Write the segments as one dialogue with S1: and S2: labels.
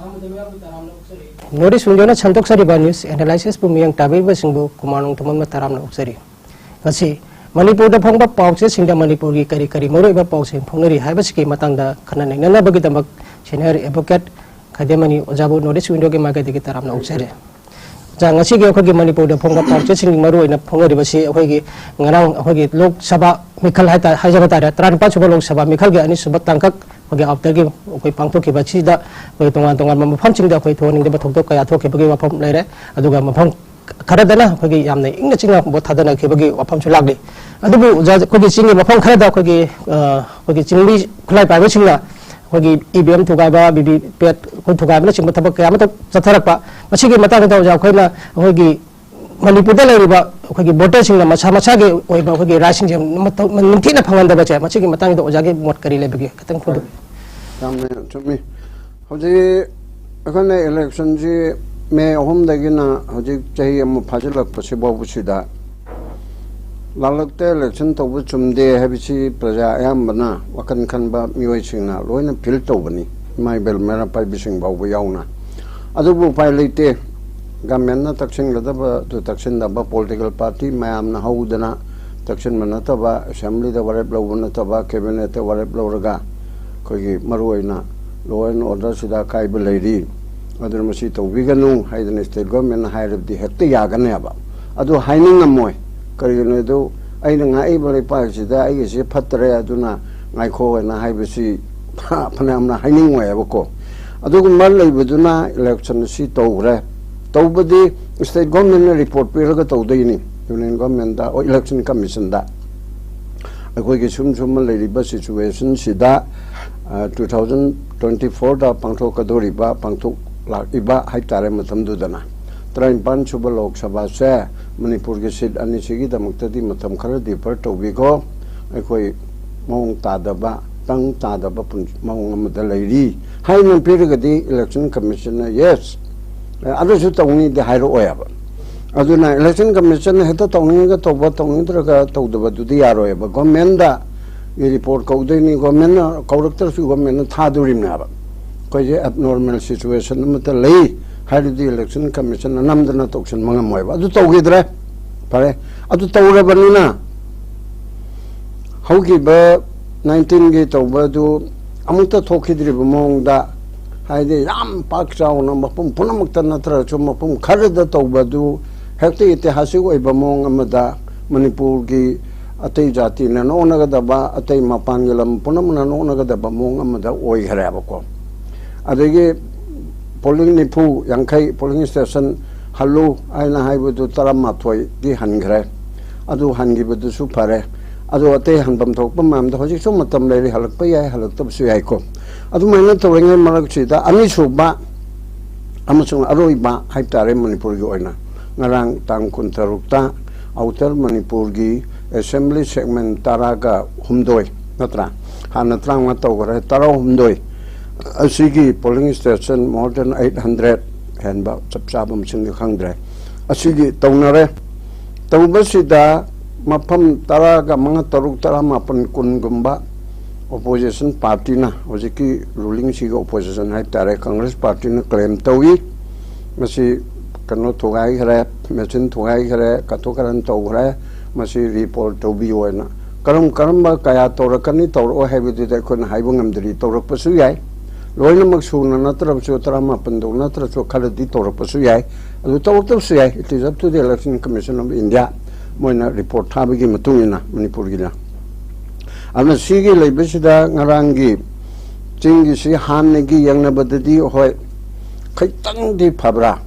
S1: Notice Unjona Santok Sariba News analysis Pumiyang Tabiba Singbu Kumanong Tumama Taram Uksari. Kasi Manipur the Pongba Pauses in the Manipur Kari Kari Moriba Paus in Pungari Habaski Matanda Kanana Nana Bagitamak Chenari Evocat Kademani Ojabu Notice Window Magati Taram Uksari. Ngasi Hoki Manipur the Ponga Pauses in Maru in a Pongari Basi Hogi Ngarang Hogi Lok Saba Mikal Hajabata Tranpachuba Lok Saba Mikalga and Subatankak Hogi after game Hoi Pangtoki Bachida Hoi Tongan punching the Hoi Toning the Batoka Toki Bagi Pom Lere Aduga Mapong Karadana Hogi Yamne English what Hadana Kibagi or Pomchulagli Adubu Kogi singing Mapong Karada Hogi Hogi Chili Kulai Pavachilla Hogi EBM to Gaba Bibi Pet Kutuga Matabaka Satarapa Machigi Mataka Jakona Hogi Manipuda Riba Hogi Botasing Machamachagi Hogi Rashing Mintina Panganda Bacha Machigi Matanga Ojagi Motkari Lebigi Katanku.
S2: To me, Hoji Akane elections may home the Gina Hoji Jayam Pajala possible Bushida Lalakte election to which de Habichi Praja Ambana, Wakan Kanba Muachina, Loina Piltobani, my bell Marapai Bishing Bawiauna. Adubu Pilate Gamena touching the to touching the political party, Mayam Nahaudana, touching Manataba, Assembly the Varabla Vanataba, Cabinet Varabloraga, Kogi Maruina, Law and Order Sida Kaiba Lady, Other Masito Viganu, Hayden State Government hired the Hecti Yaganeba. Adu Haining a Moy, Karinado, Aiding Able Paxida, I is a Patre Aduna, Naiko and Hibisi, Panamna Haining Way Aboko. Adu Marley Viduna, election Sito. Tobadi state government report Piraga Todini, Union Government or Election Commission that a quick Sumsumal situation Sida 2024 da Panto Kadoriba, Panto Iba Haitare Matamdudana. Train Panchubal Sabase, Manipur Sid Anisigi, the Muktadi Matam Karadi, Perto Vigo, a quick Mong Tadaba, Tang Tadaba Mong Madaladi, Hyman Piragadi, Election Commissioner, yes. Others who only the higher oil. Aduna election commission had a tongue to what tongue to the arrow, but Gomenda, you report Kodini Gomena, correctors who Gomena Tadurim Nava. Quite abnormal situation, but the lay had the election commission and Namdana Toxin Mangamoy. Adu Togidre, Pare, Adu Taurabanina. How give 19 gate over to Amuta Tokidri among the Hide Yam Paksa on Punamaktanatra Chumapum Karada Tobadu, Hecti Hasigo Ebamong Amada, Manipurgi, Ate Jatin, and Onagadaba, Ate Mapangalam, Punam and Onagadabamong Amada, Oi Harabako. Adege polling Nipu, Yankai, polling station, Halu, Aina Haibu to Taramatoi, the Hangre, Adu Hangibu to Supare, Adu Ate Hanbam Topam, the Hosikumatam Lady Halakpaya, Halaktab Suyaiko. Adu Mana to ring in Marakchita, Anisuba Amazon Aroiba, Haitare Manipurgi Oina, Narang Tankuntarukta, Outer Manipurgi, Assembly Segment Taraga, Humdoi, Natra, Hanatrang Matogre, Taro Humdoi, Asigi, polling station more than 800, and about Sabsabum Single Hungre. Asigi, Tonare, Tobasida, Mapam Taraga, Mangataruk Taramapan Kungumba. Opposition party na ojiki ruling si opposition hai tare Congress party na claim tawi masi kano thugai khare machine thugai khare katokaran tawre masi report tobi oina karam ba kaya torakani tawro habidu de kon haibungam dri tawrak pasu yai loina maksuna natra chu tarama pandu natra chu khaladi tawrak pasu yai adu tawrak pasu yai it is up to the Election Commission of India moina report thabigi matungina Manipur gina Ana Sigi Labisida Narangi Jingi Si Hanegi Yangnabadi Hoi Kaitang di Pabra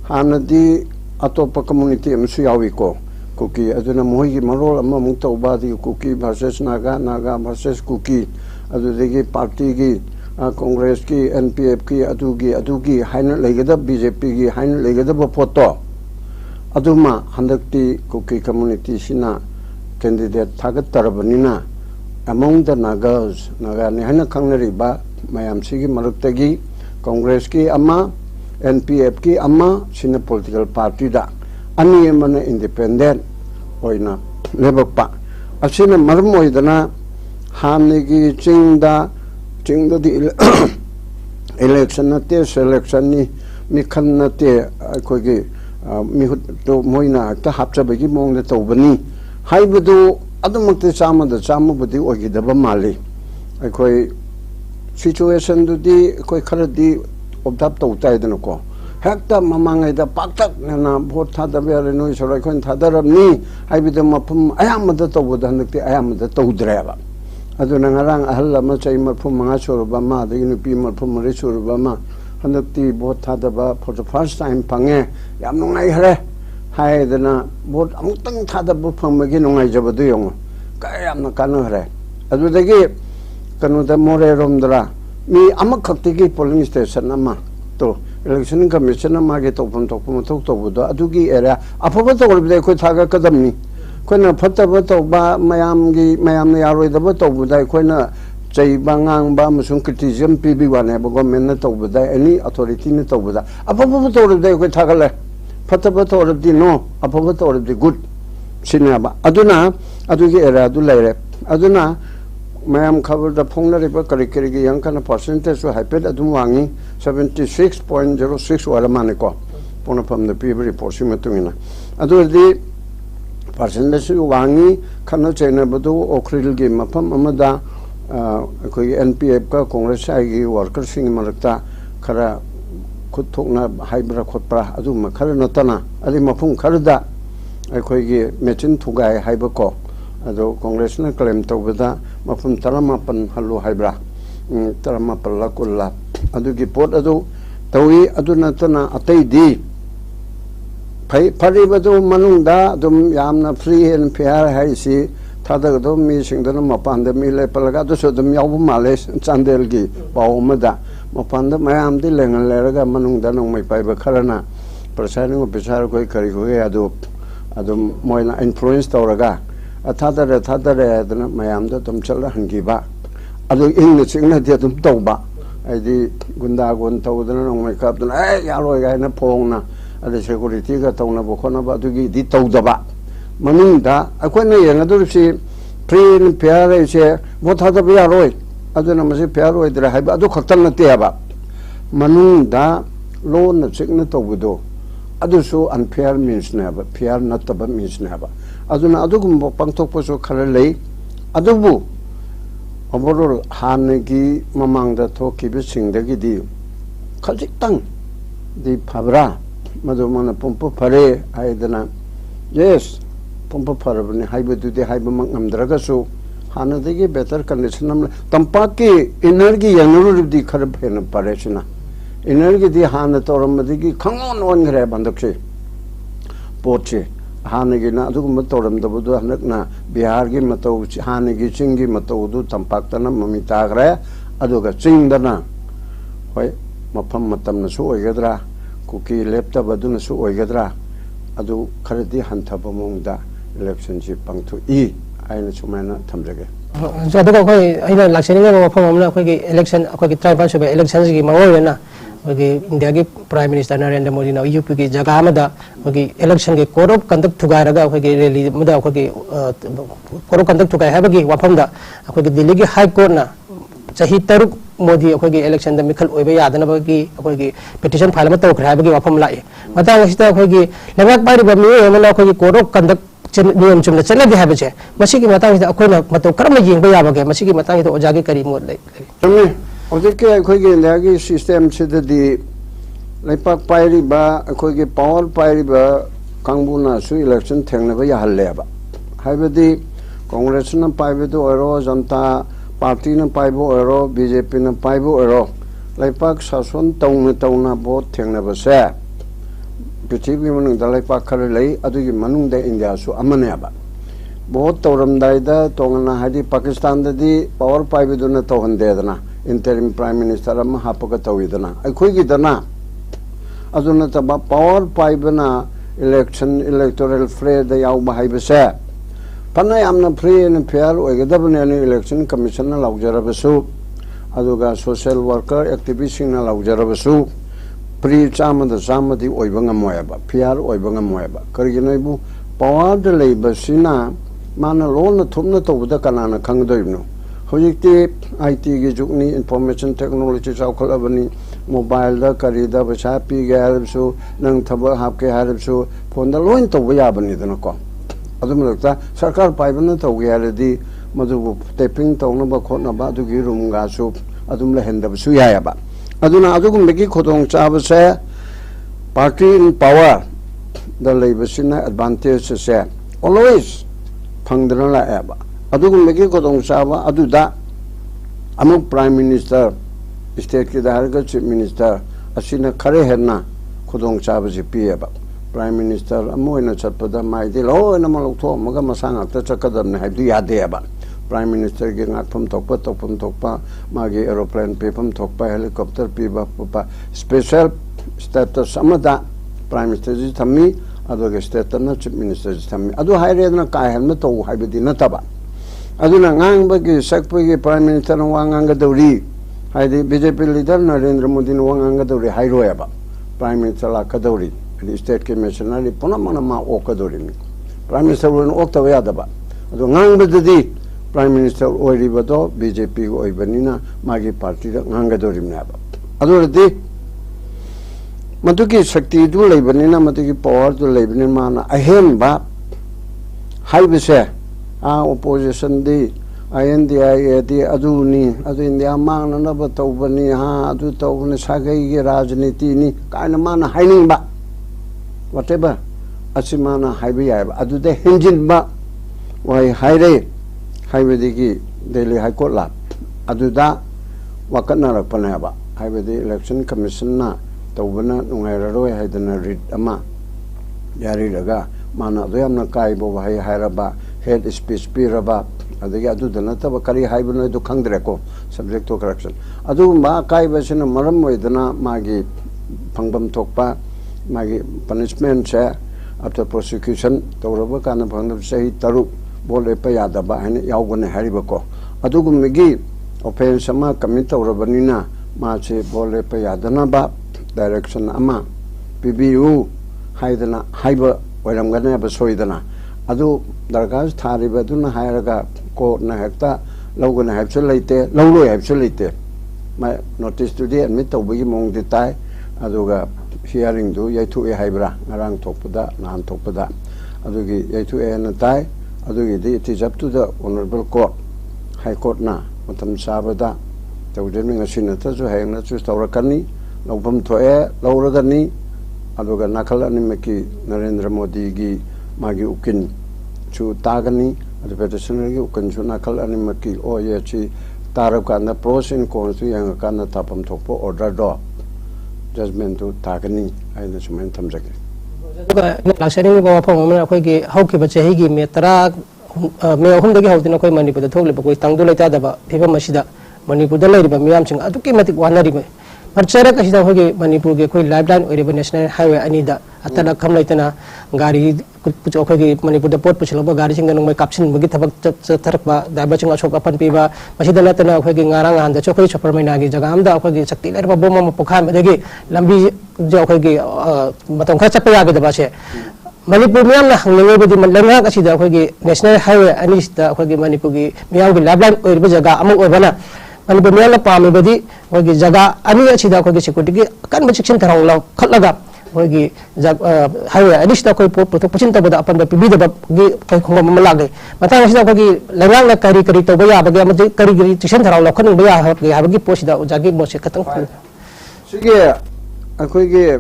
S2: Hanadi Atopa community Msuawiko Cookie Aduna Mohi Marol Amamuto Badi Cookie versus Naga Naga versus Cookie Adudigi Party Congress ki NPF ki Adugi Haina Legada BJP ki Haina Legada Poto Aduma Handakti Cookie community Sina candidate Tagat Tarabanina Among the Nagas, Nagani Hana Kanariba, Mayam Sigi Marutagi, Congress ki Ama, NPF ki Ama, Sina political party da, Ani Emana independent, Oina, Labour Pa. Asina Marmoidana, Hanigi, Chingda di election nate selection ni mi khan nate khoi gi mi to moina ta hapcha bagi mong de to bani haibudu adumakte chama da chama budi ogi da ba mali khoi situation du di khoi khara di obdap to tai da ko hekta mamangai da paktak na vote tha da be no isora khon tha da ni haibudu mapum ayam da to buda nakti ayam da to dreba aduna ngarang ahal ma chai mapum manga chor ba ma da inu pi mapum re chor ba ma hanakti vote tha da ba for the first time pange yam ngai hare hai dana vote amutang tha da bu phang ma gi ngai jabadu yong ka yam na kan hare adu da gi kanu da more rom dra mi amakhakti gi polling station ama to election commission ama ge to pon to bu da adu gi area apaba to gol ko tha ga kadam ni koina phata ba to ba mayam na yaroi da ba to bu dai koina chai bangang ba musung criticism pb wane ba government na to bu dai any authority na to bu da apaba to gol dai ko tha ga le phata ba to gol di no apaba to gol di good sinna ba aduna adu gi area du lai re aduna mayam khabar da phongna re ba kari kari gi yang kana percentage so hyped adum wangi 76.06 wala mane ko pona from the pb report simatungina adu di percentage wangi khana chena badu okril gi mapam amada koi npf ka congress ai worker sing marakta khara khuthokna haibra khotpra adu ma khara natana ali mapum kharda koi gi mechin thugai haiba ko adu congress na claim to bada mapum taramapan halu haibra taramapal la kulla adu gi pot adu tawi adu natana atai di Paribadu Manunda, Dum Yamna free and fair Haisi, Tadadum, me sing the Mapanda Mile Palagato, so the Yabu Males, Sandelgi, Baumada, Mapanda, Mayam, the Lang Lerga, Manunda, no my pipe Karana, presiding of Pizarro Carico, Adum Moina influenced Oraga, a Tadare, the Mayam, the Tumchella Hangiba, Adu English Ignatum Toba, I did Gundagon told the no my captain, eh, Yaroga and a Pona. Ada security ka tawna bokona ba dugi di tawdaba manunda akoina yengadur si free fair se botha da biya roi aduna mase fair roi dra haiba adu khaktal na te ba manunda law na chekna tawbudo adu so unfair means na ba fair not ba means na ba aduna adugum pangthok po so khara lei adubu overall hanegi mamangda thoki bi singdagi di khajik tang di phabra Madumana Pumpo Pare, Haidana. Yes, Pumpo Parabani, Haibu de Haibamang Dragasu, Hanadigi better condition. Tampaki, energy, and the Carabana Parashina. Energy, the Hanatoramadigi, come on one grab on the tree. Poche, Hanagina, Dugmatoram, the Buddha Nakna, Bihargi Mato, Hanagi, Chingi, Matodu, Tampatana, Mamitagra, Aduga, Chingdana. Why, Mapam Matam Nasu, Yadra. Kuki lepta baduna su oigadra adu kharadi hantaba mongda election ji pangthu I aina chumana thamjage
S1: so daga khoi aina laksani ma phom amna khoi gi election khoi gi trial so election gi mawoi na khoi gi india gi prime minister Narendra Modi na UP gi jaga amada khoi gi election gi code of conduct thugai raga khoi gi rally mada khoi gi code of conduct thugai haba gi wafam da khoi gi Delhi gi high court na chahi taruk Modi अखोगी election द मिखल ओइबे यादना बगी अखोगी petition file म तोखरे हाबगी वाफम लाए मता गसिता अखोगी लंगाक पारि बमी एमना अखोगी कोड ऑफ कंडक्ट नियम चुमना चले दे हाबे छे मसिगी मता गसिता अखोना मतो करम यिंगबे याबगे मसिगी मता गसिता ओजागे करी मोद ले
S2: तमने ओजेके अखोगी लागी सिस्टम से दि लाइपाक पाइरि बा अखोगी पावर पाइरि बा कांगबुना सु इलेक्शन थेंगनबे याहल्ले बा हाइबदि कांग्रेस न पाइबे दो ओरो जनता Party na paibo ero BJP na paibo ero laipak sason tauna vote thengna ba se prithibi manung da laipak khare lei adugi manung da India su amane ba vote tawram dai da tongna hadi Pakistan da di power paibe du na tawhan de dana interim prime minister am hapaga tawi dana akhoi gi dana aduna ta ba power paibe na election electoral fray da yaw ba haibe se Panay amna free and fair oigadabani election commission na laujarabasu aduga social worker activist na laujarabasu pre chama da samadi oibanga moyaba fair oibanga moyaba kariginaibu power de leibasina mana lona thumna tobuda kanana khangdoibno hojikti IT gi jugni information technology chawkhalabani mobile दा करीदा पैसा P गे हारबसु नंग थबक हापके हारबसु phone दा lion तौब याबनीदना को अदुम लगता सरकार पाइबना तौगे हारदी मदुबु tapping तौनबा खोनबा अदुगी रूमगासु अदुम लहेंदबसु यायाबा अदुना अदुगुमबगी खोदोंग चाबसे party इन power दा लेबसिना advantage से always फंगदना लाएबा अदुगुमबगी खोदोंग चाबा अदुदा अमुक प्राइम मिनिस्टर स्टेट के दारगा चीफ मिनिस्टर असिना खरे हेना खुदोंग चाबजे पिएबा प्राइम मिनिस्टर अमोइना चटपदा माइदे लोइना मलौथो मगा मसांग अक्ता चकदमने हाइदु यादेबा प्राइम मिनिस्टर के नाकफम थोकपा मागे एरोप्लेन पेफम थोकपा हेलीकॉप्टर पीबा पपा स्पेशल स्टेटस अमदा प्राइम मिनिस्टर जी थम्मी अदोगे स्टेटना चीफ मिनिस्टर जी थम्मी अदु हाइरेदना काहेन तो हाइबदि नतबा अदुना ngang sakpagi prime minister wanganga dawri haidi BJP leader Narendra Modi wanganga dawri hairoyaba prime minister la kadawri state commissioner ponamana ma okadawri prime minister won oktawa yadaba adu ngang badadi prime minister oiribado BJP oibanina magi party da ngang dawri naba aduradi matuki shakti du leibanina matuki power du leibanina mana ahemba haibese opposition di INDI di aduni adu India mana na batawbani ha adu tawbani sagai ge rajniti ni kaina mana haining ba whatever asimana haibi ya adu de hinjin ba wai haire haibedi gi Delhi High Court la adu da wakana rakpana ba haibedi election commission na tawbana nungairaroi haidana read ama yari daga mana do yamna kai bo hai hairaba head speech piraba adagi adu dana taba kari haibana do khangdre ko subject to correction adu ma kai basina maram moidana magi phangbam thokpa magi punishment che after prosecution tawraba kana phangdam sahi taru bole pa yadaba hane yaugone hariba ko adu gumigi offense ma commit tawrabanina ma che bole pa yadana ba direction ama PBU haidana haiba oiramgana ba soidana adu dargas tharibaduna hairaga ko na hekta logana hebse leite loloi hebse leite ma notice to the admit tawbigi mong ditai aduga hearing du yaitu e haibra ngarang thokpada nan thokpada adugi yaitu e na tai adugi di it is up to the honorable court high court na matam sabada tawdemi ngasina ta ju hayna chu tawrakani lobam thoe loragani aduga nakal animaki Narendra Modi gi magi ukin chu tagani adu petitioner gi ukin chu nakal animaki o ye chi tarab kana pros and cons tu yang kana tapam thokpo order do judgment tu tagani aina chumen thamjake
S1: aduga laksani ba phom amna akhoi gi hauki ba chehi gi metra me ahum dagi haudina koi manipur da thokle ba koi tangdu leita da ba pheba masida manipur da leiri ba miyam sing adu ki matik wanari me Percaya kasih tahu ke Manipur ke koi lifeline ori national highway ani da atana kam laitana gari kuch okoi ke Manipur da port puchlo ba gari singa nong mai kapsin bagi thabak tarak ba daiba chinga chok apan pi ba masih dala tana okoi ke ngarang han da chokoi chopper mai nagi jaga am da okoi ke sakti ler ba bom ma pokha me dagi lambi jo okoi ke matam kha chappa ya ga da ba se Manipur miyam na hangngai bodi langa kasih da okoi ke national highway ani da okoi ke Manipur ke miyam ke lifeline ori ba jaga amuk oi bana Manipur miyam pami badi wagi jaga ani achida ko security ki kan section tharang law khatlaga wagi highway ani sta ko to pachin ta bada apan bi da gi ko khong ma lage mata asida ko gi langang na kari to ba ya ba ga kari section tharang law khan ba ya ha ba gi posida jagi mo se katang
S2: sige akoi ge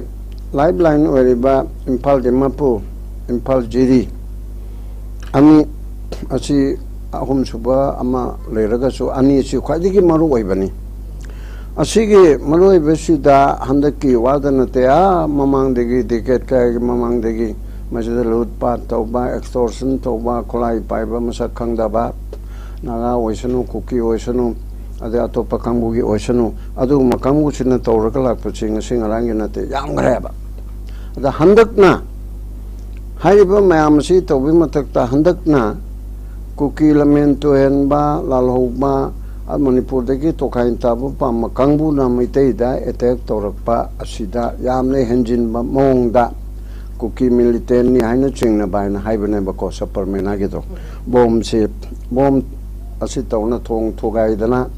S2: lifeline ori ba Impal Dimapur Impal Jiri ami asi ahum suba ama leraga so ani si khwaidigi maru oibani asigi maru oibasida handaki wadana te a mamang degi ticket ka mamang degi masida lut pat tauba extortion tauba kholai paiba masak khangda ba naga oisanu kuki oisanu ade atopa kangbugi oisanu adu makamgu sina tawraga lakpa chinga singa rangi na te yam greba ada handakna haiba mayam si taubi matakta handakna Kuki lamen to henba lalhoba Manipur degi tokain tabu pa makangbu na mitai da attack torakpa asida yamne henjin ba mongda kuki military ni haina chingna ba na haibane ba ko superman agido bom se bom asita una thong thogai dana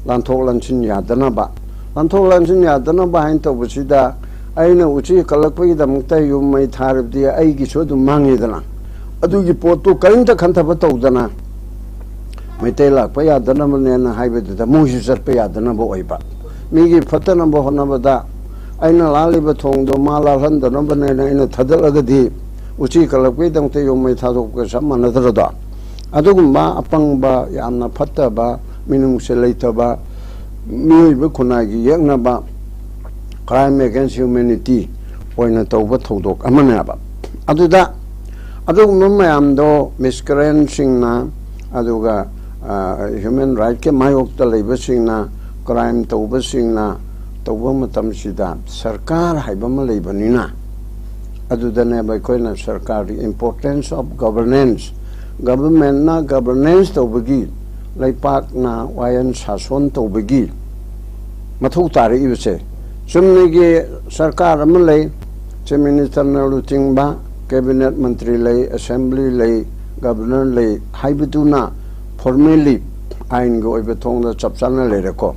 S2: lan thok lan chin ya dana ba Lanthok Lansin Yadana behind Tobusida, I know Uchi Kalakwi the Mukta you may tire of the Aigi so to Mangidana. Adugi Porto Karinta Cantabatodana. Metela Paya the number and hybrid the Moses Paya the number Oiba. Migi Fatanabo Honabada. I know Lalibatong, the Mala Handa number 9 in a Tadalagadi. Uchi Kalakwi don't take you may Tadok some another da. Adugumba, Apangba, Yana Pataba, Minum Selataba. Miwe Kunagi Yanaba crime against humanity or in a Toba Todok Amanaba. Aduda Adugumamdo miscreancing na Aduga human right ke Mayok the labor sing na crime Toba sing na Toba Matamsida Sarkar Haibama Labanina Aduda Neba Koina Sarkar the importance of governance government na governance Tobagi Laipak na wayan sason Tobagi Mathu Tari Use Sumnigi Sarkar Amalay Minister Naluting Ba Cabinet Mantri Lay Assembly Lay Governor Lay Haibituna formally Ain go Betong the Chapsana Lereko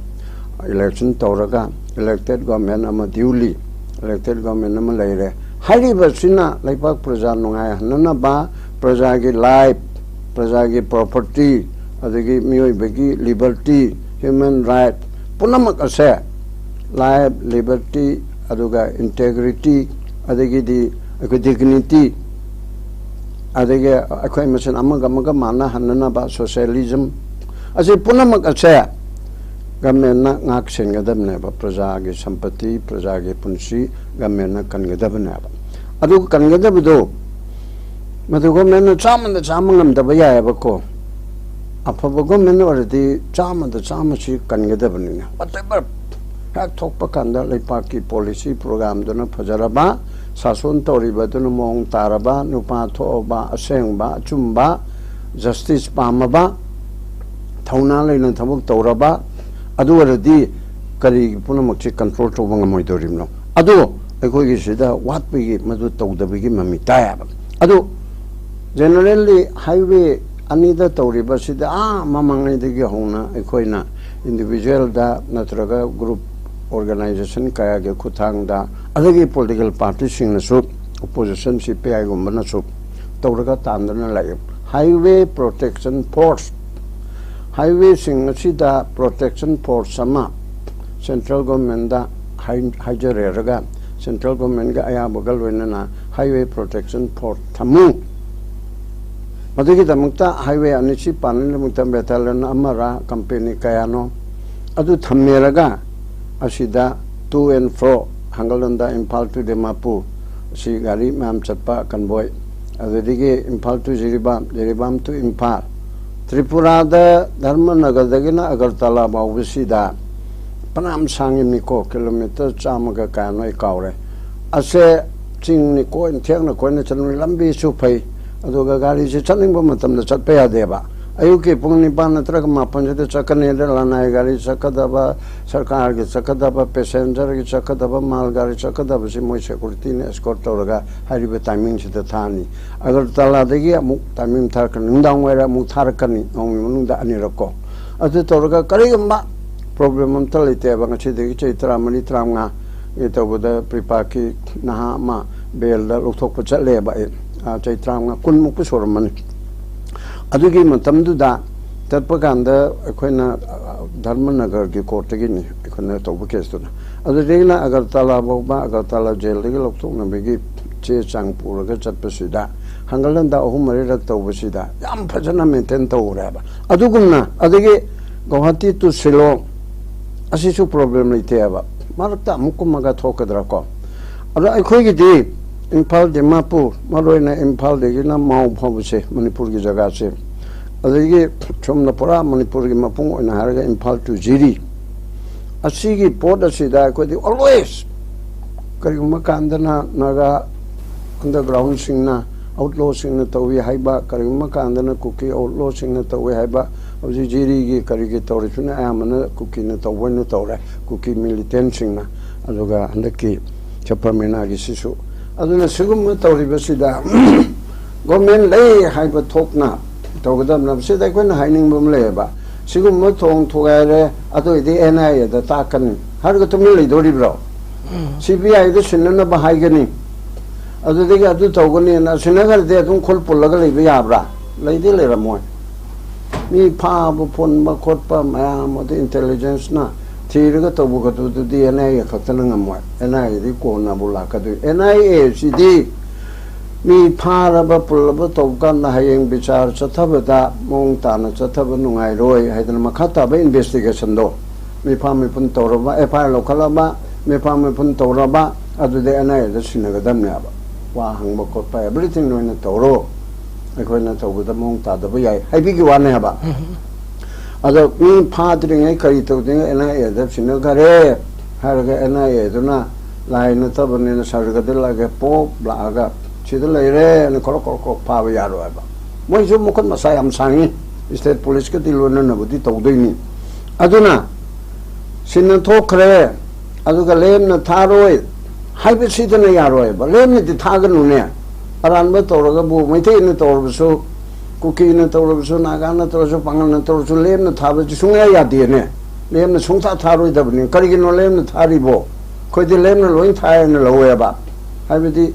S2: election Toraga elected government ama duly elected government ama Lere Hari Basina Laipak Prajanunga Nana Ba Prajagi life Prajagi property Adagi Mui Begi liberty human right Punamak ase life liberty aduga integrity adagi di dignity adagi akhoi masan amaga mana hanana ba socialism ase punamak ase gamena ngak sengadam ne ba praja ge sampati praja ge punsi gamena kangadab ne ba adu kangadab do madugo mena chamangam da ba ya ba ko apabago mena ordi chama chi kangadab ne whatever Hak Tokpa Kanda Lipaki policy program dona Fajaraba, Sasun Toriba dona Mong Taraba, Nupa Toba, Asengba, Chumba, Justice Pamaba, Taunala in Tabuk Toraba, Adu already Kari Punamochi control to Wangamoidorimno. Adu, a Kogisida, what we Madu Toda Bigi Mamitaya. Adu, generally highway Anida Toriba Sida, Mamang de Gihona, a Koina, individual da Natraga group. Organization kaya ge kutang da adagi political party sing na sup opposition CPI gumba na sup tawraga tandana lai highway protection force highway sing sida protection force sama central government da hajare raga central government ga aya bagal wena na highway protection force thamu madagi damukta highway anichi panel mukta battalion amara company kaya no adu thammeraga Asida to and fro Hangalanda Impal to Dimapur si gari mam chatpa convoy adigi Impal to Jiribam to Impal Tripura da Dharmanagar dagina Agartala Bavisida Panam Sangimiko kilometer chamaga kanoi kaure ase ching niko in tiang ko na chan lambi su pai aduga gari se chaning ba matam da chat pa ya deba ayuki pungni pan tra ma panjate chakane de lana gari chakadaba sarkar ge chakadaba passenger ge chakadaba mal gari chakadaba si moi security ne escort toraga haribe timing se ta thani agar tala degi amuk timing thar kan ndang wera mu thar kan ngong munung da ani rako adu toraga kari ma problem am talite ba ngachi degi chaitra mani tramnga e to boda pripaki na ma bel da lokthok pa chale ba e chaitra nga kun muk sor mani adugi matamdu da tatpakanda akoina Dharmanagar ki court gi ni akoina tobu case na adu regla Agartala ba Agartala jail gi lokthok na begi che changpur ga chatpasida hangalanda ahumari rak tobusida yam phajana maintain tawra ba adugumna adugi Guwahati to Shillong asisu problem lite ba marakta mukumaga thokadra ko ada akhoi gi di Impal Dimapur maroina Impal de gina mau phobse Manipur gi jaga se adigi chomna pura Manipur gi mapung oina harga Impal to Jiri asigi port asida ko di always kari makandana naga underground singna outlaw singna tawi haiba kari makandana kuki outlaw singna tawi haiba Oji Jiri gi kari gi tawri chuna amana kuki na tawwen tawra kuki militant singna aduga handaki chapamena gi sisu aduna sigum tawri basida government lay haiba thokna tawgadam na sida ko na haining bum leba sigum thong thogare adu idi NIA da takan हर को तुम ले दोरी bro CBI तो सिन्ना बहाई गनी अदु देखिए अदु तौगनी ना सिन्ना कर दे तुम खुल पुल लगा ले भी याबरा ले ले रमोय मी फाब फोन बखोट पर माया मोदे इंटेलिजेंस ना थीर का तो बुक तो DNA खतरन ngमोय NIA दी कोना बुला का दु NIA CD मी फारब पुलब तौका ना हयेंग विचार चथबदा मोंग ताना चथब नुंगाई रोय हायदन मखता बे इन्वेस्टिगेशन दो मी फा मी पुन तौरबा FIR लोकलबा मी फा मी पुन तौरबा अदु दे NIA द सिनगदम नेबा वा हंगब कोपा एवरीथिंग नोइना तौरो अखोइना तौबदा मोंग तादब याय हाइबिगी वाने हबा अदो मी फाद्रिङै करि तौदिङ NIA द सिनगरे हारगा NIA दुना लाइन तबने सरगद लागे पोप लागा चिद लेरे ने कोरो पाब यारो हबा मोइ जो मुखन मसा याम सांगी स्टेट पुलिस के दिलोन नबुदि तौदैनि अदुना सिन थोखरे अदुगा लेम न थारोय हाइबे सिदन यारोय बा लेम नि थागनुने अरानब तौरगा बु मैथे न तौरबसु कुकी न तौरबसु नागा न तौरसु पंगल न तौरसु लेम न थाब सुंगा यादेने लेम न सुंथा थारोय दबनि करिगिनो लेम न थारिबो खोइदि लेम न लोइन थाय न लवय बा हाइबेदि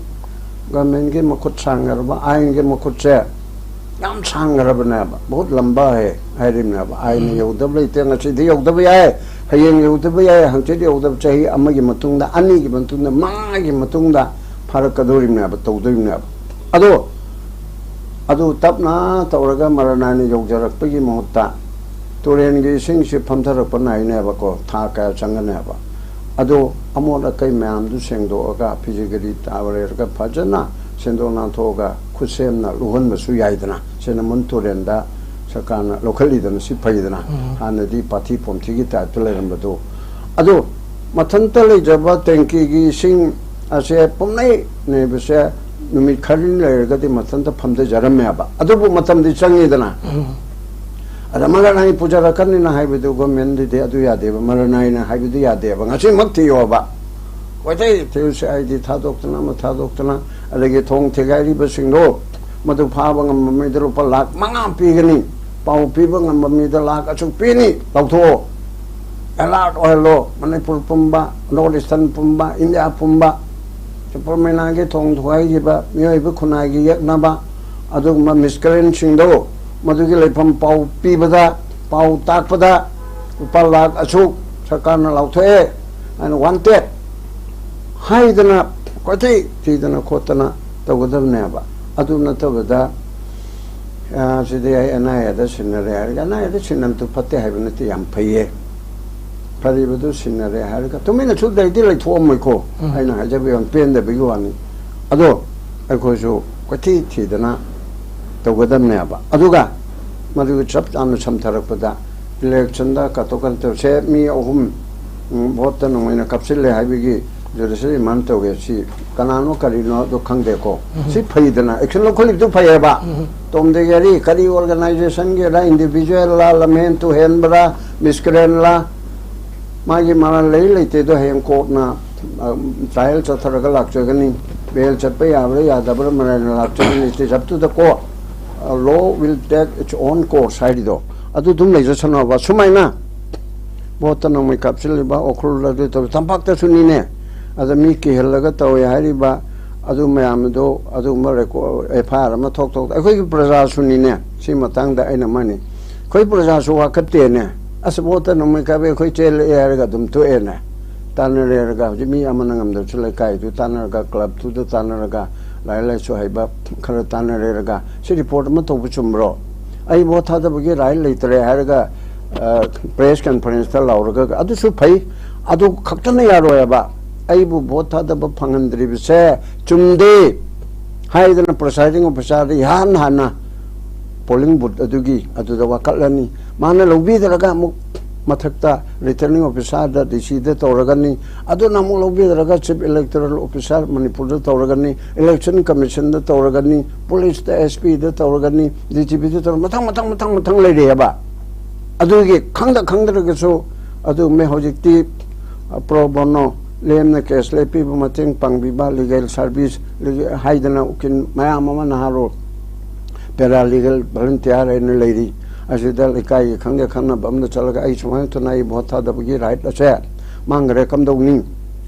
S2: गवर्नमेंट के मखुद सांगरबा आइन के मखुद से याम सांगरबना बा बहुत लंबा है हाइरिमना बा आइन यौदब लेते ngasi दि यौदब याय हयेंग यौदब याय हंचे यौदब चाहि अमगी मतुंगदा अनि की मतुंगदा मागी मतुंगदा फरक कदोरिमना बा तौदोरिमना अदो तपना तौरगा मरनानि यौजरकपगी महत्ता तोरेन गे सिंग से फमथरक नाइने बा को था का चंगने बा अदो अमोद कई मैम दु सेंगदोगा फिजिकली तावरेरगा फजना सेंदोना थोगा खुसेमना लुहन बसु याइदना सेना मनतोरेंदा सरकारना लोकलीदना सिफाइदना हानदी पार्टी पोमथिगी टाइप लेरमबदो अदो मथंत लेजबा टैंकी गी सिंग असे पुमनै ने बसे नुमित खरिन लेरगदि मथंत फमदे जरमयाबा अदोबु मतमदि चंगीदना अदा मरनाई पूजा रखनी ना है बिदु गवर्नमेंट दे अदु यादे मरनाई ना है बिदु यादे ngasi मक्ति योबा कोइते तेउसे आइदि थादोक्तना अदगे थोंग थेगारी बसिंगो मदु फाबा ngममिद रुप लाख मंगा पीगनी पाउ पीबा ngममिद लाख अचु पीनी लौथो alert ओहलो Manipur पुंबा north eastern पुंबा India पुंबा चपरमेना के थोंग थोगाई जिबा मियोइबा खुनागी यकनाबा अदुगमा मिसकरेन सिंगदो मधुगी लेफम पाउ पीबदा पाउ ताकपदा उप लाख अचुक सरकारना लाउथोए एंड वांटेड हाइदना कोथि थिदना खोतना तगदबनेबा अदु नतबदा सिदे NIA द सिनरे NIA द सिनम तु फते हाइबनति याम फैये फरिबदु सिनरे हारगा तुमिना छु दैदि लैथोमैको आइना हाजबे अन पेन द बिगवानी अदो अखोजु कोथि थिदना तौगदमनेबा अदुगा मदुग चप तानु समथरकपदा इलेक्शन दा कतोकन तो से मी अहुम भोट नोइना कपसिले हाइबिगी जरसि मान तोगे सी कनानो करिनो दो खंगदेको सी फैदना एक्शन लोकल दु फैबा तोम दे गरी करी ऑर्गेनाइजेशन के ला इंडिविजुअल ला लमेन टू हैंडबरा मिसक्रेन ला मागी माना लेते दो हेम कोर्टना ट्रायल चथरगा लाक्चगनी बेल चपे याबरे यादबर मरन लाक्चगनी इस सब to the court law will take its own course haido adu dum legislation ba sumaina botana mai capsule ba okhul la de to tampak ta sunine ada mi ki helaga to yairi ba adu mayam do adu mare ko FIR ma thok akhoi ki praja sunine si matang da aina mani khoi praja su wa khatte ne as botana mai ka be khoi chel yaga dum to ene tanare ga mi amana ngam do chule kai tu tanare ga club tu do tanare ga lai so hai ba khara tanare ga si report ma to chumro ai bo tha da bagi rai leitre har ga press conference ta lauraga adu su phai adu khaktana yaro ya ba ai bu bo tha da ba phangandri bi se chumde hai da presiding officer yan hana polling booth adugi adu da wakalani mana lobi da ga mu mathakta returning officer da DC da tawragani adu namu lobi da chief electoral officer manipur da tawragani election commission da tawragani police da SP da tawragani DGP da matang leire ba adu ge khangda ga so adu me hojikti pro bono lemna case le pi mateng pangbi ba legal service haidana ukin maya mama naharo paralegal volunteer in leiri asida lekai khangge khana bamna chalaga ai chuma to nai botha da bagi right ase मांगरे कमदौनी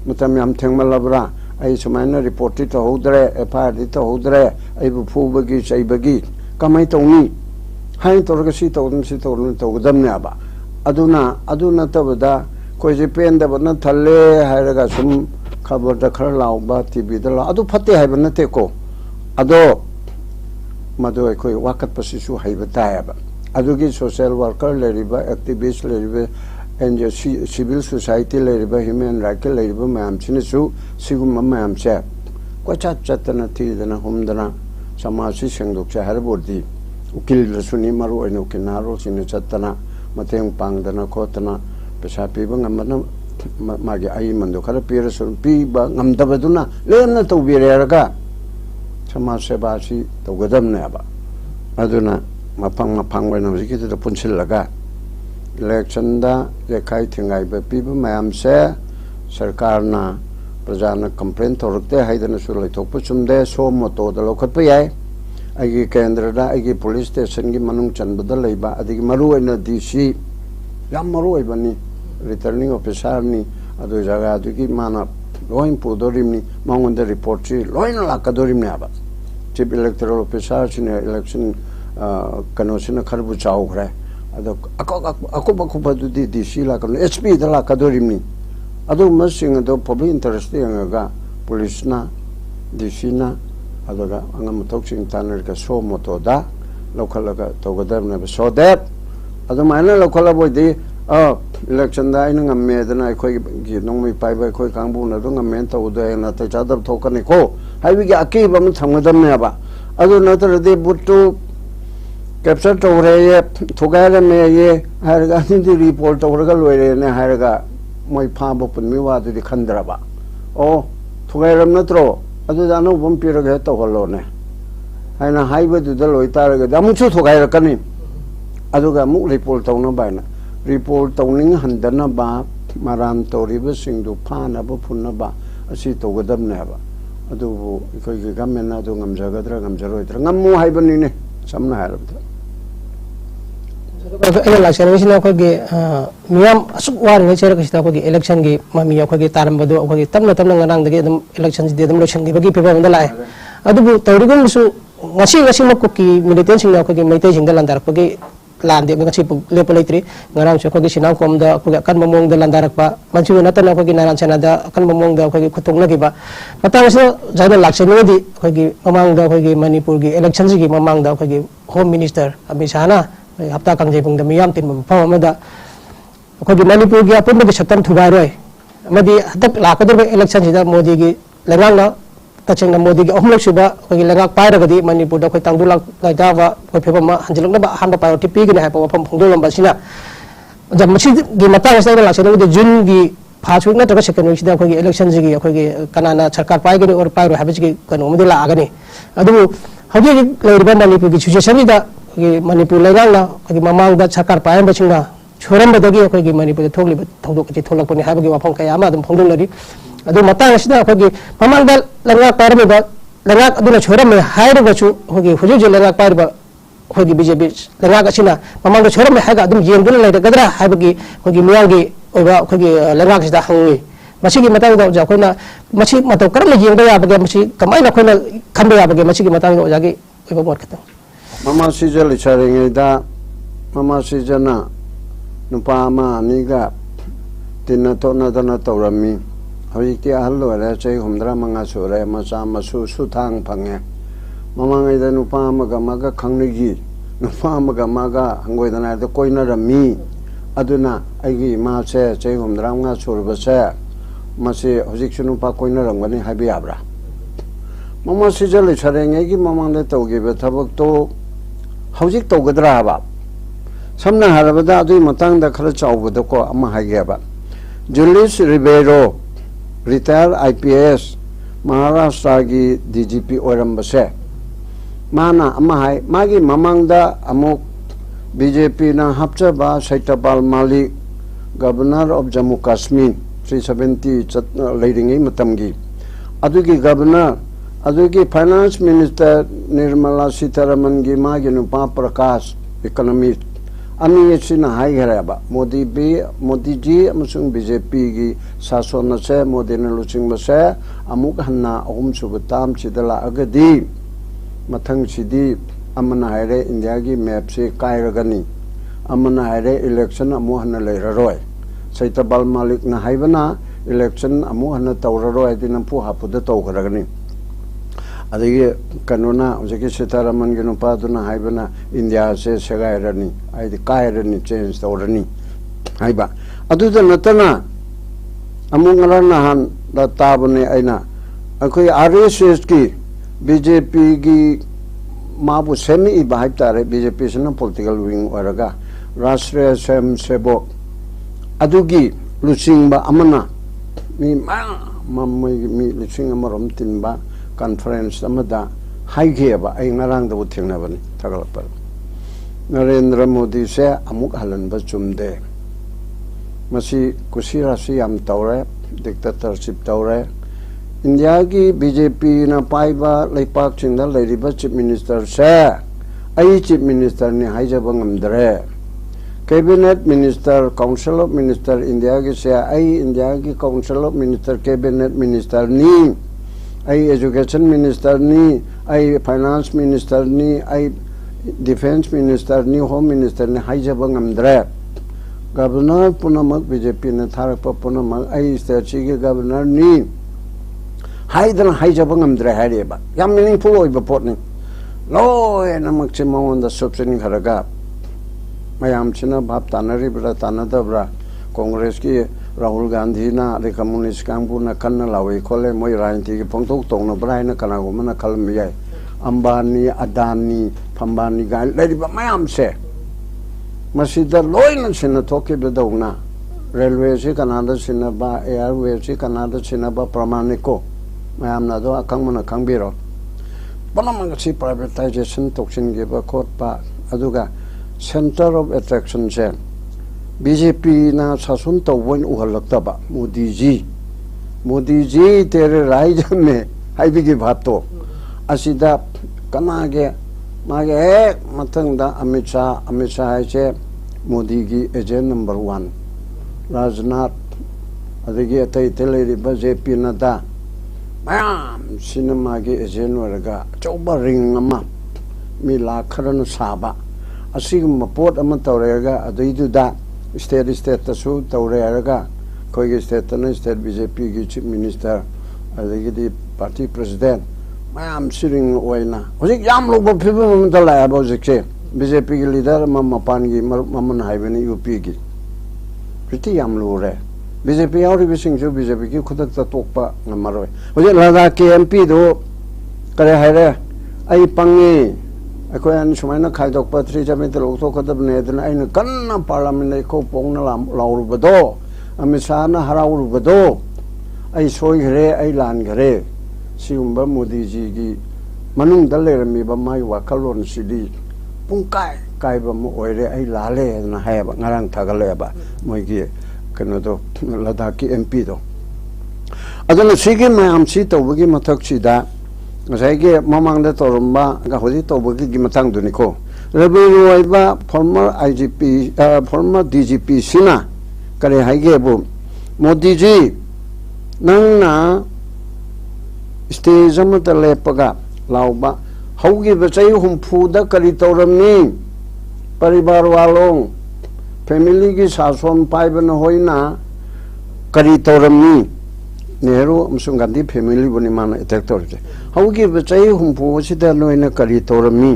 S2: मतम याम थेंगमलबरा आई सुमाइना report तो होदरे FIR तो होदरे आइबु फुबगी चैबगी कमाई तौनी high तौरगसी तौगदमने आबा अदुना तबदा कोई पेंदब न थल्ले हायरगा सुम खबर the खर लाउबा टीवी द ला अदु फते हाइब नते को अदो मदो कोई वाकत पसिसु हाइब तायबा अदुगी सोशल वर्कर लेरिबा एक्टिविस्ट लेरिबा एनजीओ सिविल सोसाइटी लेरिबा ह्यूमन राइट के लेरिबा मैम सिनसु सिगुम मैम से कोचा चतना थीदना हमदना समाज सेंगदोक से हरबोदी उकिल रसुनी मरु ओइनो किनारो सिन चतना मतेंग पांगदना खोतना पैसा पीब ngамना मागे आई मंदो खर पीरसु पीब ngамदबदुना लेमना तौबिरेरगा समाज सेवा सि तौगदमने आबा अदुना मफंग वैना हजिकिद पुनसिलगा इलेक्शन दा लेखाई थिंगाइब पीब मैम से सरकार ना प्रजाना कंप्लेन तौरते हाइदना सु लैथोप चुमदे सो मोतो द लौखत याय आगे केंद्र दा आगे पुलिस स्टेशन की मनुंग चनबद लेबा अदिगी मरु ओइना डीसी याम मरु ओइबनी रिटर्निंग ऑफिसर नि अदु जगह अदुगी माना लोइन पुदोरिमनी मांगोंद रिपोर्ट छि लोइन लाकदोरिमनी आबा चीफ इलेक्टोरल ऑफिसर सिने इलेक्शन कनोसिन खरबु चाउग्रे अदो अकोबदुदी डीसी लाकन एचपी द लाकदोरिमनी अदु मसिंग अदो पब्लिक इंटरेस्ट यंगा पुलिस ना डीसी ना अदगा अंगम तोक्सिंग तानरका सो मोतोदा लौखलगा तौगदरने सो दैट अदो माइना लौखला बोइदि इलेक्शन दा इन ngam अखोई गी नोंमै पाइबा अखोई कांगबुना दो ngam तौदो ना त जादब थोकने को हाइबि अकी बम थंगदमने आबा अदो नतरदे बुट्टू कैप्चर तौरे ये थोगारे में ये हारगा हिंदी रिपोर्ट तौरगा लोइरे ने हारगा मोइ फाबो पुनमि वादुदि खंदराबा ओ थोगारम नत्रो अदुदानो बम पिरगे तौहलोने हाइना हाइबदुदा लोइतारगा दामुचु थोगायरकनी अदुगा मु रिपोर्ट तौना बायना रिपोर्ट तौनिंग हंदना बा माराम तौरिबा सिंगदु फानाबा फुनबा असि तौगदमने हाबा अदुबु इखोइ गवर्नमेंट अदु ngamjagdra ngamjaroidra ngammu हाइबनिने समना हारबदा
S1: अगर लाक्शन में सिना खोगे मियाम असुक वार ने चेर कसिता खोगे इलेक्शन की मामी खोगे तारम बदो खोगे तमना तमना ngana दगे दम इलेक्शन दे दम लोशन की बगी पेपर मंदा लाए अदुबु तौरिगम सु ngasi मको की मिलिटेंट सिंग खोगे मैते सिंग लंदार खोगे लांदे ngasi लेप लेत्री ngarang सु खोगे सिनाम कोम दा खोगे कन ममोंग दा लंदार पा मंचु नतना खोगे नारायण सेना दा कन ममोंग दा खोगे खुतोंग लगिबा पता से जादा लाक्शन में दी खोगे ममांग दा खोगे मणिपुर की इलेक्शन की ममांग दा खोगे होम मिनिस्टर अमित शाह ना हफ्ता कंजेपुंग मियाम तीन मफम मणिपुर की अपुब की सत्तम थुगारोय हतक लाकदब इलेक्शन मोदी की लेंगांग तचेंग मोदी की अहमलक सुब लेंगाक पाइरगदी मणिपुर तंगदु लाइदाब फिवम हंजलक अहम प्रायोरिटी पीगने है मफम फोंदोलंबसिना जब लाक्शन जून की फर्स्ट वीक नत्रग सेकेंड वीक इलेक्शन की कनाना सरकार पाइगनी और पाइरो है कनोमदी लागनी मणिपुर की सिचुएशन मणिपुर लेंगांगना ममांग सरकार पाइबसिंगा छोरमबदगी अखोगी मणिपुर थोगलिब थौदोकति थोलकपनि हाबगी वाफम कया अमा अदुम फोंदोंनरि अदु मतांग असिदा अखोगी ममांगदा लेंगा पाइरबा लेंगा अदुना छोरम हाइरबसु अखोगी हुजु लेंगा पाइरबा अखोगी बीजेपी लेंगा असिना ममांगदा छोरम हाइगा अदुम येंगदुना लेदगदरा हाइबगी अखोगी मियागी ओइबा अखोगी लेंगा असिदा हंगी मसिगी मतांगदा अखोइना मसि मतौ करम येंगबा याबगे मसि कमाइना अखोइना खंबा याबगे मसिगी मतांगदा ओजागी ओइबा मोरखतंग
S2: ममा सीजल इचारेंगेदा ममा सीजना नुपा अमा अनिगा तिन्ना तोनादना तौरमी हजिकति अहल लोरे चै हुमद्रा मंगा सुरे मचा मसु सुथांग फंगे ममांगैदा नुपा अमगा मगा खंगनिगी नुपा अमगा मगा हंगोइदना द कोइनरमी अदुना आइगी मासे चै हुमद्रा मंगा सुरबसे मसे हजिकसु नुपा कोइनरंगनि हाबियाब्रा ममा सीजल इचारेंगेगी ममांगदे तौगिबे थबक तो हजिक तौगद्रा हाबा समना हारबदा अदुई मतंगदा खरा चाउबदको अमा हागेबा जुलिस रिबेरो रिटायर आईपीएस महाराष्ट्र की डीजीपी ओरंबसे माना अमा हाय मागी ममांगदा अमुक बीजेपी ना हपचबा सैतपाल मालिक गवर्नर ऑफ जम्मू कश्मीर 370 लेरिंगे मतमगी अदुगी गवर्नर अदुगी फाइनेंस मिनिस्टर निर्मला सीतारमन की मागी नुपा प्रकाश इकोनॉमिस्ट अनि सिना हाई घरेबा मोदी जी अमसुंग बीजेपी की शासन से मोदी ने लुचिंग बसे अमुक हन्ना अहुम सुबताम चिदला अगदी मथंग सिदी अमना हायरे इंडिया की मैप से कायरगनी अमना हायरे इलेक्शन अमु हन्ना लेररोय सैतबाल मालिक ना हाइबना इलेक्शन अमु हन्ना तौररोय दिन पु हापुद तौगरगनी अदगी कनोना उजकी सीतारमन की नुपादुना हाइबना इंडिया से सेगायरनी आइदि कायरनी चेंज तौरनी हाइबा अदुदा नतना अमु ngara nahan da tabune aina akoi RSS की बीजेपी की माबु सेमी इबाइब तारे बीजेपी से ना पॉलिटिकल विंग औरगा राष्ट्रीय स्वयं सेवक अदुगी लुचिंग बा अमना मी मी लुचिंग अमरम तिनबा कॉन्फ्रेंस अमदा हाइगेबा आई ngarang दा उथिंगनाबनी थगलपर नरेंद्र मोदी से अमुक हलन बा चुमदे मसी कुशी राशि याम तौरे डिक्टेटरशिप तौरे इंडिया की बीजेपी ना पाइबा लेपाक चिंदा लेरिबा चीफ मिनिस्टर से आई चीफ मिनिस्टर ने हाइजबा ngamdre cabinet minister council of minister India की से आई इंडिया की council of minister cabinet minister knee I education minister knee I finance minister knee I defence minister knee home minister ने हाइजबा ngamdre governor पुनमक BJP ने थारक पुनमक आई state की governor नी हाइदन हाइजबा ngamdre हारेबा याम meaningful ओइबा पोटनी लोयना मक्से मवंदा सबसेनी Kharga मयाम छिना भाप तानरिब्रा तानदब्रा कांग्रेस की राहुल गांधी ना अरे कम्युनिस्ट कांगबु ना कन्ना लावे खोले मोय राजनीति की पंगतोक तोंगना ब्राइना कनागुमना खलम याय अंबानी अदानी फंबानी गाय लेरिबा मयाम से मसीदा लोयना छिना थोके बदौना रेलवे से कनादा छिना बा एयरवे से कनादा छिना बा प्रमाणिको मैम ना दो अखंगमना खंगबिरो पनमंगसी प्राइवेटाइजेशन तोक्सिन गेबा खोटपा अदुगा सेंटर ऑफ अट्रैक्शन से बीजेपी ना शासन तौवन उहलक्तबा मोदी जी तेरे राज्य में हाइबी की बात तो असिदा कनागे मागे मथंगदा अमित शाह से मोदी की एजेंट नंबर 1 राजनाथ अदगी अतई तेलेरिबा जेपी नड्डा मैम सिनेमा की एजेंट वर्गा चौबा रिंग अमा मी लाखरन साबा असिगम पोट अमा तौरेगा अदुइदुदा स्टेट तसु तौरेगा कोई स्टेट न स्टेट बीजेपी की चीफ मिनिस्टर अदगी पार्टी प्रेसिडेंट मैम सिरिंग ओइना होजिक याम लोग फिबम ममता लाया बोजिके बीजेपी की लीडर मपान की ममन हाइबनी यूपी की प्रीति याम लोग रे बीजेपी और बिसिंगजु बीजेपी की खुदक तोकपा नमरोय होजे लद्दाख के एमपी दो करे हायरे आई पंगे अखोयन सुमाइना खाइदोकपा 3 जमे ते लोकथोकदबने दना आइना कन्ना पार्लियामेंट ने को पोंगना लाउरुबदो अमित शाह ना हराउरुबदो आई सोइगरे आई लानगरे सिगुंबा मोदी जी की मनुंग द लेरमीबा माय वाखलोन सिदी पुंकाय कायबा मो ओइरे आई लाले ना हायबा ngarang thagaleba मोइगी कनो तो लद्दाख की एमपी तो अदन सिगे मैम सी तौबगी मथक सिदा ngsaige mamang da torumba ga hoji tobagi gi matang duniko revenue oiba former IGP former DGP sina kare haige bu modi ji nangna stage amata lepaga lauba haugi bachai humfu da kari toramni paribar walong family की शासन पाइबन होइना करी तोरमनी Nehru अमसुंग Gandhi family बनि मान attack तोरजे हौगी बचै हुमफु सिदा नोइना करी तोरमनी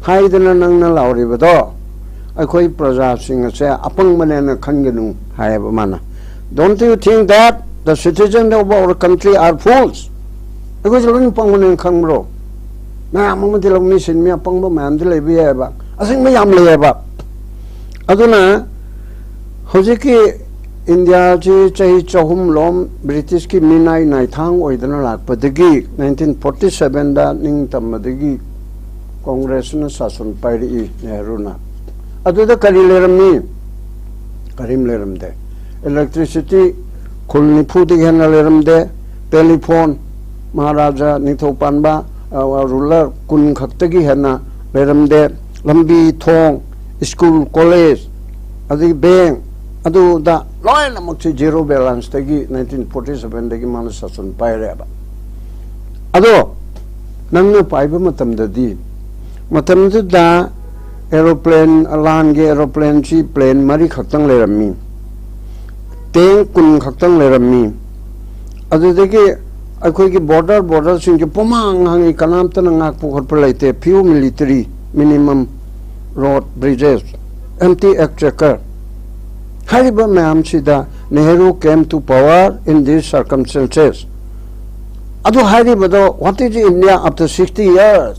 S2: हाइदना नंगना लाउरिबदो अखोई प्रजा सिंह से अपंग बनेना खनगनु हायब माना don't you think that the citizen of our country are fools अखोई जलोन पंगने खंगब्रो ना अममदि लमि सिनमि अपंग ब मैम दि लेबि याबा असिंग म याम लेबा अदुना होजिकी इंडिया जी चाही चहुम लोम ब्रिटिश की मिनाई नाइथांग ओइदना लाकपदगी 1947 दा निंग तमदगी कांग्रेस न शासन पाइरी नेहरू ना अदुदा करी लेरमनी करीम लेरमदे इलेक्ट्रिसिटी खुलनी फुदी हेन लेरमदे टेलीफोन महाराजा निथोपानबा रूलर कुन खक्तगी हेना लेरमदे लंबी थोंग स्कूल कॉलेज अदगी बैंक अदुदा लोइनमक से जीरो बैलेंस तगी 1947 तगी मान शासन पाइरेबा अदो नंगनो पाइबा मतमददी मतमददा एरोप्लेन लान गे एरोप्लेन ची प्लेन मरी खक्तंग लेरमी टैंक कुन खक्तंग लेरमी अदुदगी अखोगी बॉर्डर सिंह के पुमांग हंगी कनाम तना ngak पुखर पर लेते few military minimum road bridges empty exchequer hariba ma'am सिदा Nehru came to power in these circumstances adu hariba do what is India after 60 years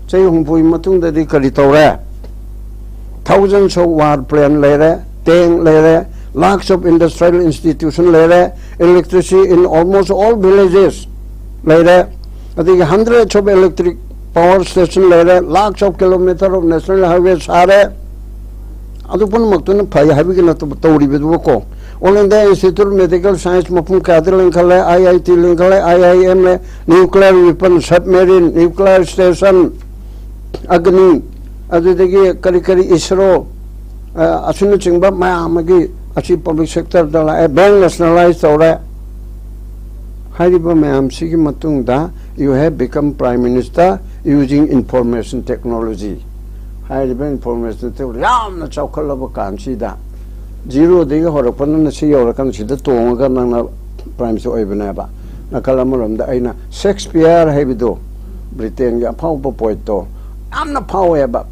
S2: chai hungpui matung da di kari tawre thousands of war plane lere tank lere lakhs of industrial institution lere electricity in almost all villages lere I think hundreds of electric power station lere lakhs of kilometers of national highways are adu pun maktun phai habi na to tawri bedu ko all India Institute of Medical Science mapum kadr linkale IIT linkale IIM nuclear weapon submarine nuclear station agni adu degi kari kari ISRO asunu chingba mayamagi achi public sector dala bank nationalized tawre hariba mayam sigi matung da you have become prime minister using information technology hariba information technology yamna chawkhalaba kansi da zero dega horakpan na si yorakan sida tonga nang prime minister oibana ba nakalamuram da aina Shakespeare habido Britain ga phau poet to amna phau ba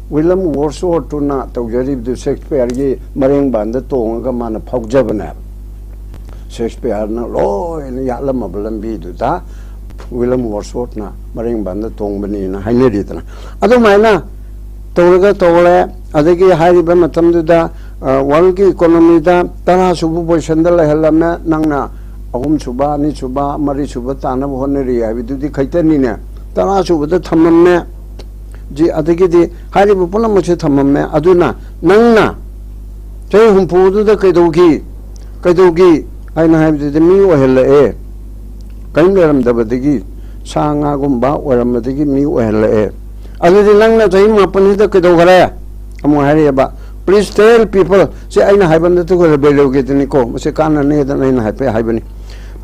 S2: William Wordsworth to na tawjari du Shakespeare gi mareng banda tonga mana phaujabana Shakespeare na lo ni yalam balambi du da William Wordsworth na mareng banda tongbani na haineri tana adu maina tawraga tawle adagi hariba matam du da world ki economy da tara subu position da lehalna nangna ahum suba ni suba mari suba tana honeri habidu di khaitani ne tara subu da thammamme ji adagi di hariba puna muche thammamme aduna nangna chei humpu du da kaidogi aina habidu de mi ohella e kain leram da badigi sanga gumba oram badigi mi ohella e adudi nangna chei mapani da kaidogare amu hariba please tell people say aina haiban da to go beloge tini ko se kana ne da aina haipe haibani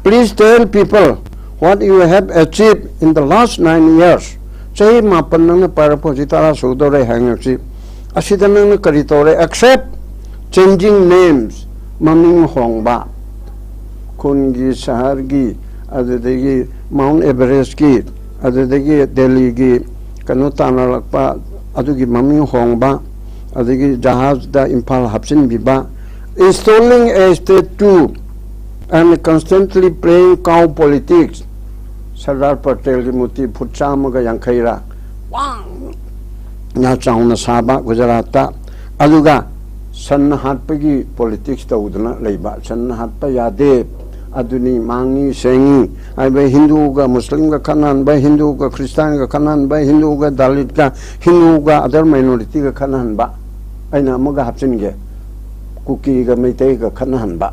S2: please tell people what you have achieved in the last 9 years chai mapan nang para positara sudore hangchi asida nang kari tore accept changing names maming hongba kungi shahar gi adudegi Mount Everest gi adudegi Delhi gi kanutana lakpa adugi maming hongba adagi jahaz da impal hapsin biba installing a state too and constantly playing cow politics Sardar Patel ki muti phutcham ga yankhaira wang na chauna saba Gujarat ta aduga san hatpagi politics ta udna leiba san hatpa yade aduni mangi sengi aibe Hindu ga Muslim ga kanan ba Hindu ga Christian ga kanan ba Hindu ga Dalit ga Hindu ga other minority ga kanan ba aina maga hapsin ge kuki ga meitai ga khanan ba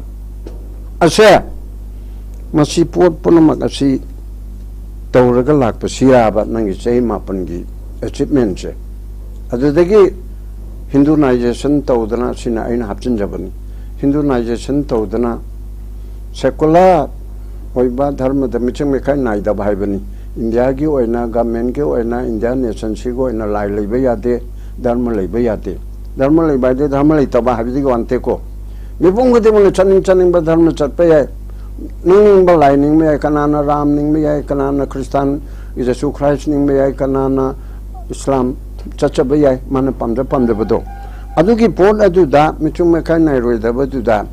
S2: ase masi pot punamak asi tawraga lakpa siraba nangi chei mapan gi achievement che adudagi Hinduization tawdana sina aina hapsin jabani Hinduization tawdana secular oiba dharma da michang me kai nai da bhaibani India gi oina government gi oina India nation si go oina lai leiba yade dharma leiba yade dharma leiba de dharma leita ba habidi go ante ko mipung ko de mo chaning ba dharma chatpa ya ning ba lai ning me kanana ram ning me ya kanana Christian Jesus Christ ning me ya kanana Islam chacha ba ya man pamda bado adugi pon adu da michung me kai nai roi da badu da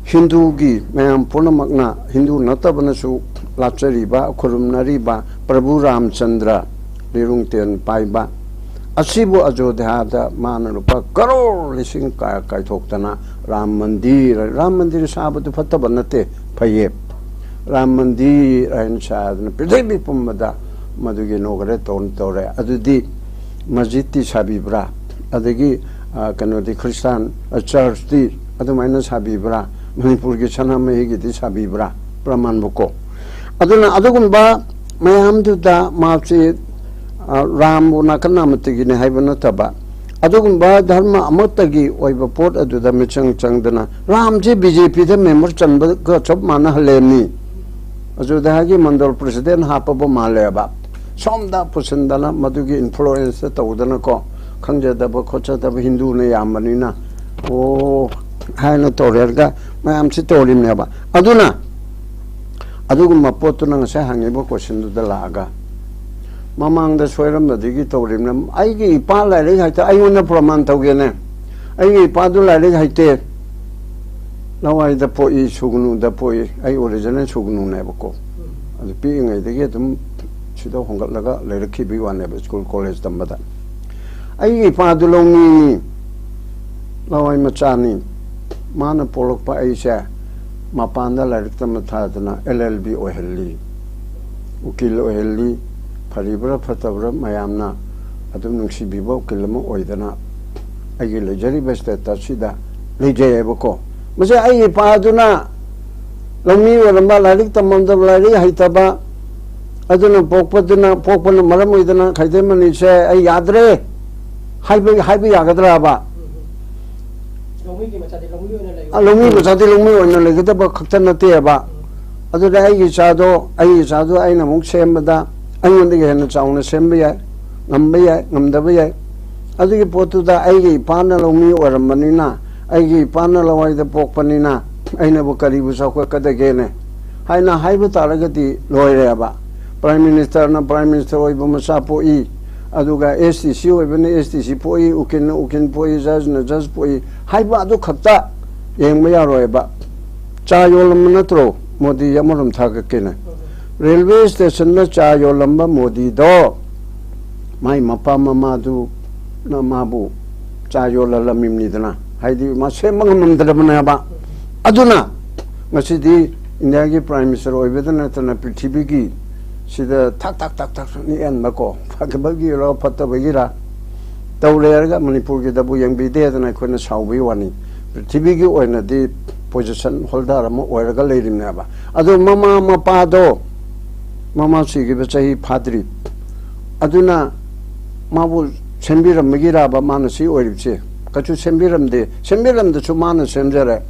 S2: Hindu gi mayam punamakna Hindu natabana su lachari ba khurumnari ba Prabhu Ramchandra lirung ten pai ba asibu Ajodhya da mana rupa crore lising kai thoktana Ram Mandir sabatu fattaba nate phaye Ram Mandir ain sadna pridhivi pummada madugi nogare ton tore adudi masjid ti sabibra adagi kanodi Christian church ti adumaina sabibra Manipur ki chana me gi ti sabibra praman buko aduna adugumba mayam du da mapsi Ram na kanamati gi ne haibana taba ꯑꯗꯨꯒꯨꯝꯕ ꯙꯔꯃ ꯑꯃꯠꯇꯒꯤ ꯑꯣꯏꯕ ꯄꯣꯠ ꯑꯗꯨꯗ ꯃꯤꯆꯪ ꯆꯪꯗꯅ ꯔꯥꯝꯁꯤ BJPꯗ member ꯆꯟꯕꯒ ꯆꯞ ꯃꯥꯟꯅꯍꯜꯂꯦꯃꯤ ꯑꯗꯨꯗ ꯍꯥꯏꯒꯤ ꯃꯟꯗꯣꯜ ꯄ꯭ꯔꯦꯁꯤꯗꯦꯟ ꯍꯥꯞꯄꯕ ꯃꯥꯜꯂꯦꯕ ꯁꯣꯝꯗ ꯄꯨꯁꯤꯟꯗꯅ ꯃꯗꯨꯒꯤ ꯏꯟꯐ꯭ꯂꯨꯌꯦꯟꯁꯇ ꯇꯧꯗꯅꯀꯣ ꯈꯪꯖꯗꯕ ꯈꯣꯠꯆꯗꯕ ꯍꯤꯟꯗꯨꯅ ꯌꯥꯝꯕꯅꯤ나 ꯑꯣ 하이나 또래가 마음치 떠올리네봐. 아두나 아두고 뽀뚜나 ngase 항이보 고신도들 나가. 마망다 소이람다 디기 떠올리면 아이기 이빠 라이리 할때 아이오나 프로만 타오게네. 아이기 이빠도 라이리 할때 나와이다 포이 수군우다 포이 아이 오리지널 수군우네 보고. 아주 비잉에 되게 좀 지도 홍갈라가 레르키 비완네 스쿨 콜레지 담바다. 아이기 이빠도 롱니 나와이 마차니 माना पोलक पा ऐसे मापांदा लड़कता मथादना LLB ओहेली उकिल ओहेली फरीबरा फतबरा मयामना अदुम नुंसी बिबो उकिलम ओइदना आगे लेजरी बेस्ते तसीदा लेजेबको मसे आई पादुना लमी वरंबा लड़कता मंदब लड़ी हाइतबा अदुना पोकपन मरम ओइदना खाइदे मनीसे आई यादरे हाइबे यागदराबा ꯂꯧꯃꯤ ꯃꯆꯥꯗꯤ ꯂꯧꯃꯤ ꯑꯣꯏꯅ ꯂꯩꯒꯗꯕ ꯈꯛꯇ ꯅꯠꯇꯦꯕ ꯑꯗꯨꯗ ꯑꯩꯒꯤ ꯏꯆꯥꯗꯣ ꯑꯩꯅ ꯑꯃꯨꯛ ꯁꯦꯝꯕꯗ ꯑꯩꯉꯣꯟꯗꯒꯤ ꯍꯦꯟꯅ ꯆꯥꯎꯅ ꯁꯦꯝꯕ ꯌꯥꯏ ꯉꯝꯕ ꯌꯥꯏ ꯉꯝꯗꯕ ꯌꯥꯏ ꯑꯗꯨꯒꯤ ꯄꯣꯠꯇꯨꯗ ꯑꯩꯒꯤ ꯏꯄꯥꯅ ꯂꯧꯃꯤ ꯑꯣꯏꯔꯝꯕꯅꯤꯅ ꯑꯩꯒꯤ ꯏꯄꯥꯅ ꯂꯋꯥꯏꯗ ꯄꯣꯛꯄꯅꯤꯅ ꯑꯩꯅꯕꯨ ꯀꯔꯤꯕꯨ ꯆꯥꯎꯈꯠꯀꯗꯒꯦꯅꯦ ꯍꯥꯏꯅ ꯍꯥꯏꯕ ꯇꯥꯔꯒꯗꯤ ꯂꯣꯏꯔꯦꯕ ꯄ꯭ꯔꯥꯏꯝ ꯃꯤꯅꯤꯁꯇꯔꯅ ꯄ꯭ꯔꯥꯏꯝ ꯃꯤꯅꯤꯁꯇꯔ ꯑꯣꯏꯕ ꯃꯆꯥ ꯄꯣꯛꯏ ꯑꯗꯨꯒ STC ꯑꯣꯏꯕꯅ STC ꯄꯣꯛꯏ ꯎꯀꯤꯜꯅ ꯎꯀꯤꯜ ꯄꯣꯛꯏ ꯖꯖꯅ ꯖꯖ ꯄꯣꯛꯏ ꯍꯥꯏꯕ ꯑꯗꯨ ꯈꯛꯇ ꯌꯦꯡꯕ ꯌꯥꯔꯣꯏꯕ ꯆꯥ ꯌꯣꯜꯂꯝꯕ ꯅꯠꯇ꯭ꯔꯣ ꯃꯣꯗꯤ ꯑꯃꯔꯣꯝ ꯊꯥꯒꯠꯀꯦꯅꯦ ꯔꯦꯜꯋꯦ ꯁ꯭ꯇꯦꯁꯟꯗ ꯆꯥ ꯌꯣꯜꯂꯝꯕ ꯃꯣꯗꯤꯗꯣ ꯃꯥꯏ ꯃꯄꯥ ꯃꯃꯥꯗꯨꯅ ꯃꯥꯕꯨ ꯆꯥ ꯌꯣꯜꯍꯜꯂꯝꯃꯤꯕꯅꯤꯗꯅ ꯍꯥꯏꯗꯤ ꯃꯥ ꯁꯦꯝꯕ ꯉꯝꯃꯝꯗ꯭ꯔꯕꯅꯦꯕ ꯑꯗꯨꯅ ꯉꯁꯤꯗꯤ ꯏꯟꯗꯤꯌꯥꯒꯤ ꯄ꯭ꯔꯥꯏꯝ ꯃꯤꯅꯤꯁꯇꯔ ꯑꯣꯏꯕꯗ ꯅꯠꯇꯅ ꯄ꯭ꯔꯤꯊꯤꯕꯤꯒꯤ ꯁꯤꯗ ꯊꯥꯛ ꯅꯤꯛꯑꯟꯕꯀꯣ ꯐꯕꯒꯤꯔ ꯐꯠꯇꯕꯒꯤꯔ ꯇꯧꯔꯦꯔꯒ ꯃꯅꯤꯄꯨꯔꯒꯤꯗꯕꯨ ꯌꯦꯡꯕꯤꯗꯦꯗꯅ ꯑꯩꯈꯣꯏꯅ ꯁꯥꯎꯕꯒꯤ ꯋꯥꯅꯤ ꯄ꯭ꯔꯤꯊꯤꯕꯤꯒꯤ ꯑꯣꯏꯅꯗꯤ ꯄꯣꯖꯤꯁꯟ ꯍꯣꯜꯗꯔ ꯑꯃ ꯑꯣꯏꯔꯒ ꯂꯩꯔꯤꯕꯅꯦꯕ ꯑꯗꯣ ꯃꯃꯥ ꯃꯄꯥꯗꯣ ꯃꯃꯥ ꯁꯤꯈꯤꯕ ꯆꯍꯤ ꯐꯥꯗ꯭ꯔꯤ ꯑꯗꯨꯅ ꯃꯥꯕꯨ ꯁꯦꯝꯕꯤꯔꯝꯕꯒꯤꯔꯕ ꯃꯥꯅ ꯁꯤ ꯑꯣꯏꯔꯤꯕꯁꯦ ꯀꯩꯁꯨ ꯁꯦꯝꯕꯤꯔꯝꯗꯁꯨ ꯃꯥꯅ ꯁꯦꯝꯖꯔꯦ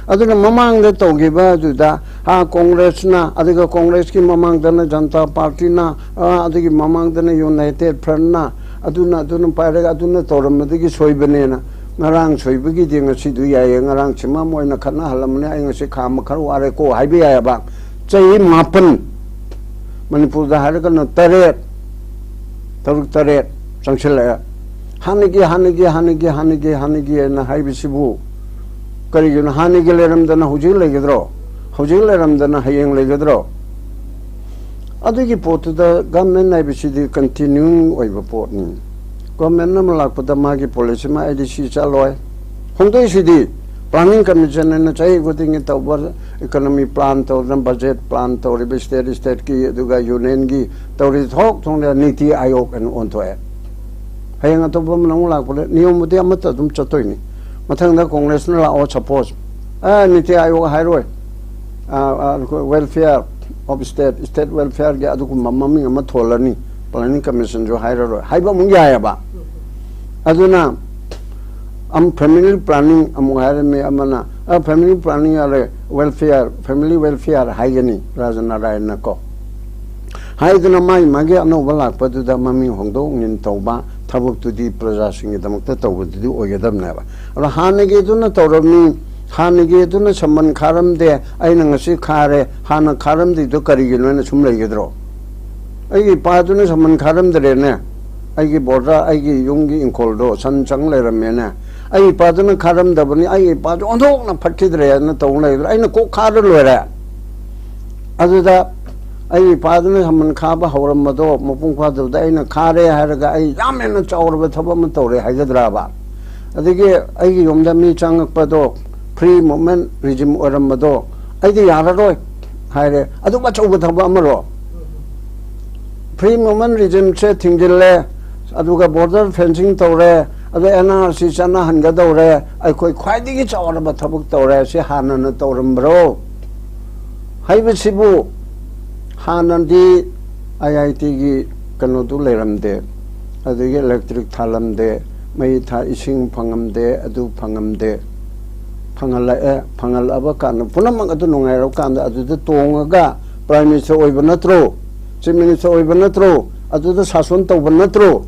S2: ꯑꯗꯨꯅ ꯃꯃꯥꯡꯗ ꯇꯧꯈꯤꯕ ꯑꯗꯨꯗ ꯀꯣꯡꯒ꯭ꯔꯦꯁꯅ ꯑꯗꯨꯒ ꯀꯣꯡꯒ꯭ꯔꯦꯁꯀꯤ ꯃꯃꯥꯡꯗꯅ ꯖꯅꯇꯥ ꯄꯥꯔꯇꯤꯅ ꯑꯗꯨꯒꯤ ꯃꯃꯥꯡꯗꯅ ꯌꯨꯅꯥꯏꯇꯦꯗ ꯐ꯭ꯔꯟꯠꯅ ꯑꯗꯨꯅ ꯄꯥꯏꯔꯒ ꯑꯗꯨꯅ ꯇꯧꯔꯝꯕꯗꯒꯤ ꯁꯣꯏꯕꯅꯦꯅ ꯉꯔꯥꯡ ꯁꯣꯏꯕꯒꯤꯗꯤ ꯉꯁꯤꯗꯨ ꯌꯥꯏꯌꯦ ꯉꯔꯥꯡ ꯆꯤꯃꯥꯝ ꯑꯣꯏꯅ ꯈꯠꯅꯍꯜꯂꯝꯕꯅꯦ ꯑꯩ ꯉꯁꯤ ꯈꯥꯝꯕ ꯈꯔ ꯋꯥꯔꯦꯀꯣ ꯍꯥꯏꯕ ꯌꯥꯏꯌꯦꯕ ꯆꯍꯤ 9 ꯃꯅꯤꯄꯨꯔꯗ ꯍꯥꯏꯔꯒꯅ 3 ꯆꯪꯁꯤꯜꯂꯛꯑꯦ ꯍꯥꯟꯅꯒꯤ ꯍꯥꯏꯕꯁꯤꯕꯨ ꯀꯔꯤꯒꯤꯅꯣ ꯍꯥꯟꯅꯒꯤ ꯂꯩꯔꯝꯗꯅ ꯍꯧꯖꯤꯛ ꯂꯩꯒꯗ꯭ꯔꯣ ꯍꯧꯖꯤꯛ ꯂꯩꯔꯝꯗꯅ ꯍꯌꯦꯡ ꯂꯩꯒꯗ꯭ꯔꯣ ꯑꯗꯨꯒꯤ ꯄꯣꯠꯇꯨꯗ ꯒꯚꯔꯟꯃꯦꯟꯠ ꯍꯥꯏꯕꯁꯤꯗꯤ ꯀꯟꯇꯤꯅ꯭ꯌꯨꯏꯡ ꯑꯣꯏꯕ ꯄꯣꯠꯅꯤ ꯒꯚꯔꯟꯃꯦꯟꯠ ꯑꯃ ꯂꯥꯛꯄꯗ ꯃꯥꯒꯤ ꯄꯣꯂꯤꯁꯤ ꯑꯃ ꯑꯩꯗꯤ ꯁꯤ ꯆꯠꯂꯣꯏ ꯍꯣꯡꯗꯣꯛꯏꯁꯤꯗꯤ ꯄ꯭ꯂꯥꯅꯤꯡ ꯀꯃꯤꯁꯟ ꯍꯥꯏꯅ ꯆꯍꯤ ꯈꯨꯗꯤꯡꯒꯤ ꯇꯧꯕ ꯏꯀꯣꯅꯣꯃꯤ ꯄ꯭ꯂꯥꯟ ꯇꯧꯗꯅ ꯕꯖꯦꯠ ꯄ꯭ꯂꯥꯟ ꯇꯧꯔꯤꯕ ꯁ꯭ꯇꯦꯠꯀꯤ ꯑꯗꯨꯒ ꯌꯨꯅꯤꯌꯟꯒꯤ ꯇꯧꯔꯤ ꯊꯣꯛꯅ ꯅꯤꯇꯤ ꯑꯥꯌꯣꯒ ꯑꯅ ꯑꯣꯟꯊꯣꯛꯑꯦ ꯍꯌꯦꯡ ꯑꯇꯣꯞꯄ ꯑꯃꯅ ꯑꯃꯨꯛ ꯂꯥꯛꯄꯗ ꯅꯤꯌꯣꯝꯕꯨꯗꯤ ꯑꯃꯠꯇ ꯑꯗꯨꯝ ꯆꯠꯇꯣꯏꯅꯤ ꯃꯊꯪꯗ ꯀꯣꯡꯒ꯭ꯔꯦꯁꯅ ꯂꯥꯛꯑꯣ ꯁꯄꯣꯖ ꯅꯤꯇꯤ ꯑꯥꯌꯣꯒ ꯍꯥꯏꯔꯣꯏ ꯋꯦꯜꯐꯤꯌꯔ ꯑꯣꯐ ꯁ꯭ꯇꯦꯠ ꯋꯦꯜꯐꯤꯌꯔꯒꯤ ꯑꯗꯨꯒꯨꯝꯕ ꯃꯃꯤꯡ ꯑꯃ ꯊꯣꯜꯂꯅꯤ ꯄ꯭ꯂꯥꯅꯤꯡ ꯀꯃꯤꯁꯟꯁꯨ ꯍꯥꯏꯔꯔꯣꯏ ꯍꯥꯏꯕ ꯑꯃꯨꯛ ꯌꯥꯏꯑꯕ ꯑꯗꯨꯅ ꯐꯦꯃꯤꯂꯤ ꯄ꯭ꯂꯥꯅꯤꯡ ꯑꯃꯨꯛ ꯍꯥꯏꯔꯝꯃꯤ ꯑꯃꯅ ꯐꯦꯃꯤꯂꯤ ꯄ꯭ꯂꯥꯅꯤꯡ ꯌꯥꯔꯦ ꯋꯦꯜꯐꯤꯌꯔ ꯐꯦꯃꯤꯂꯤ ꯋꯦꯜꯐꯤꯌꯔ ꯍꯥꯏꯒꯅꯤ ꯔꯥꯖꯅꯥꯔꯥꯌꯟꯅꯀꯣ 하이드나 마게 안오바 락바두다 마미 홍동인 tauba tabuktu디 प्रजासिंगीदमक्ता तौबदुदी ओगेदमनेबा अर हानेगेदुना तौरमनी हानेगेदुना सम्मन खारमदे आइना ngasi खारे हाना खारमदिदो करिगिनोना सुम लेगेद्रो आइगी पादुना सम्मन खारमदरेने आइगी बोर्डा आइगी युंगी इंकोलदो संचंग लेरमेने आइगी पादुना खारमदबनी आइगी पादु ओंधोकना फटखिद्रेना तौलेद्रो आइना को खार लोरे अदुदा आई पादने हमन खाबा हौरमदो मपुंग फादबदा आइना खारे हारगा आई यामेना चावरबा थबम तौरे हाइगद्राबा अदिगे आइगी योमदा मी चांगकपदो फ्री मूवमेंट रिजिम ओरमदो आइदि याररोय हाइरे अदुबा चौबा थबा अमरो फ्री मूवमेंट रिजिम से थिंगिले अदुगा बॉर्डर फेंसिंग तौरे अदु एनआरसी चना हनगदौरे आइखोय ख्वाइदिगी चावरबा थबक तौरे से हानना तौरमब्रो हाइबसिबु हानदी IIT की कनोदु लेरमदे अदुगे electric थालमदे mai tha ising phangamde adu phangamde phangal phangal aba kan punamang adu nungai ro kan adu de tongaga prime minister oiba natro chief minister oiba natro adu de sason tawba natro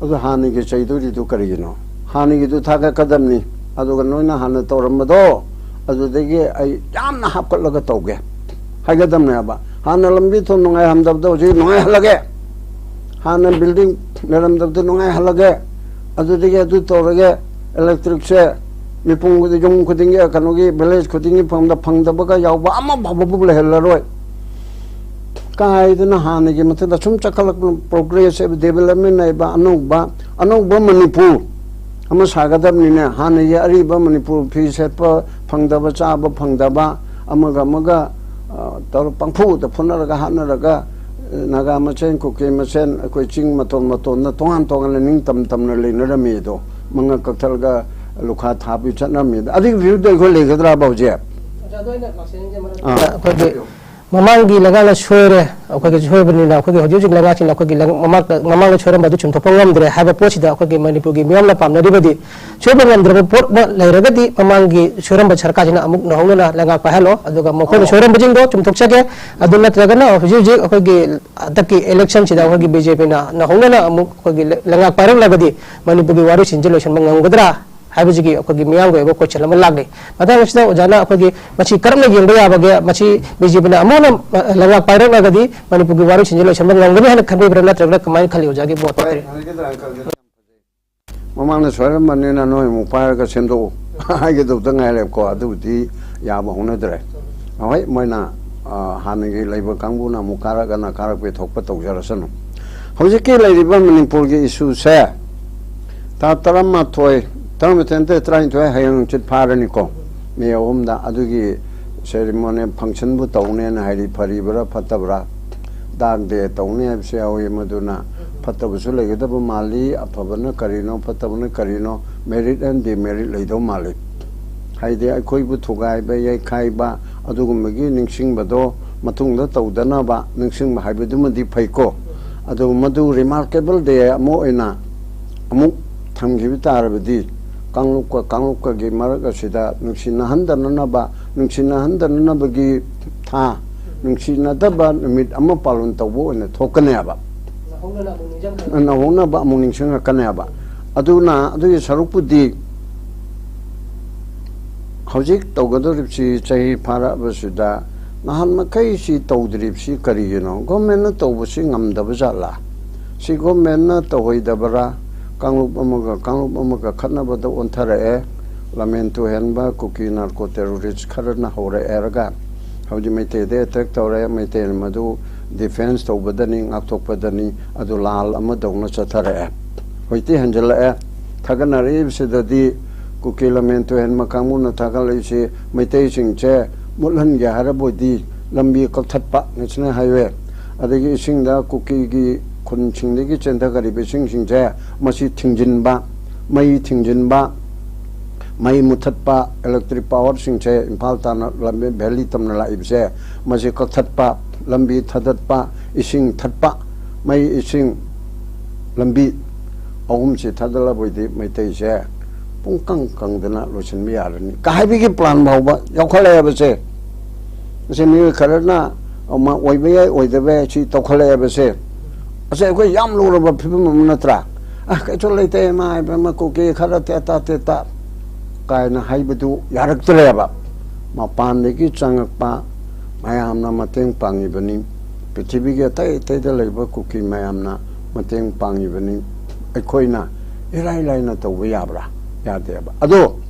S2: adu hani ge chaiduri du karigino hani ge du thaga kadamni adu ga noina hana tawramado adu de ge ai yamna hapkalaga tawge hagadamne aba hana lambi thon nungai hamdabdo ji nungai halage hana building leramdabdo nungai halage adu de ge adu tawrage electric se mipung ko jong ko dinge kanogi village ko dinge phangda baga yawba ama babu le hellaroi kai duna hane ge matha chum chakalak progress development nei ba manipur ama sagadam ni ne hane ye ari ba manipur phi set pa phangda ba cha ba phangda ba amaga tor pangphu da phunara ga hanara ga naga machen ko ke machen ko ching maton na tongan ning tam na le na mi do manga kakthal ga lukha thapi chanami adik view de ko legdra bauje
S1: mamangi lagala choire akoge choibani na akoge hojujik laga chin akoge mamang choire madu chum thopong ngamdre haba pochida akoge manipur gi miyam la pamna dibadi choibani ngamdre pot ba lairagadi mamangi choire ba sarka jina amuk na hongna langa pahalo aduga mokho choire ba jingdo chum thokchage aduna tragana hojujik akoge adaki election chida akoge bjp na hongna amuk akoge langa parang lagadi manipur gi waru sinjelo shan ngamgadra हाइबजिगी अखोगी मियाम गो एगो question lump लागले मता मछदा ओजाना अखोगी मछि करम ने गेंबा याबगे मछि BJP ना अमोन लंगा pyro लगदी मणिपुर की वारु छिंजलो शंबन गंगने हन खबे ब्रना ट्रगला कमाई खाली ओजागे बोत पत्रे
S2: ममांग सोरे मने ना नोय मु पार का सेंदो हागे दो दंगाय ले को अदुदी याबा होना दरे होय मोयना हानगे लेबा कांगबु ना मु कारा गना कारा पे थोक पतौ जरसनु हौजे के लेरिबा मणिपुर के इशू से ता तरम मा थोय Tente trying to hang chit paranico. Me home the Adugi ceremony function with Tony and Hari Paribra Patabra. Dark day Tony Absea Maduna Patabusula Getabu Mali, a Pavana Carino, Patabana Carino, married and demarried Lido Mali. Haide I coibu to guy by a Kaiba, Adugumagi, Nixing Bado, Matunga Taudanaba, Nixing Mahibiduma di Paiko. Adumadu remarkable day more in a Amuk Tamgivita Arabidi. Kangluka gi maraga sida nungsina handana ba nungsina handana bagi tha nungsina daba mit amma palun tawbo ne thokane ba na hona ba muning singa kane ba aduna adu sarupudi hojik tawgadoripsi chai phara basida nahan makai si tawdripsi kariyino government tawbusi ngamdaba jala si government tawhoidabara Kanglup amaga khatnabada onthare lamento henba kuki narco terrorist kharna hore erga hauji mete de attack tore mete madu defense tobadani ngakthokpadani adu lal ama dongna chathare hoiti hanjala thaganari sidadi kuki lamento henma kangmuna thagalai se mete singche mulhan ge harabodi lambi kapthatpa national highway adagi singda kuki gi kun chingdegi chenda garibe singje masi thingjinba mai muthatpa electric power singche impal tana lambe valley tamna la ibse masi kakhatpa lambi thadatpa ising thatpa mai ising lambi ahum se thadala boidi mai teise pungkang dana losin mi yarani kahaibi ki plan bawba yakhale abse se ni kharana ma oibe oidebe chi tokhale abse ase ko yam lo ba phim natra kai chol leite ma ma ko ke khara ta kai na haibudu yarak tle ba ma pan de ki changpa mayam na mateng pangi bani prithibi ge tai de leba ku ki mayam na mateng pangi bani ai na irai na to wi yabra ya de ba ado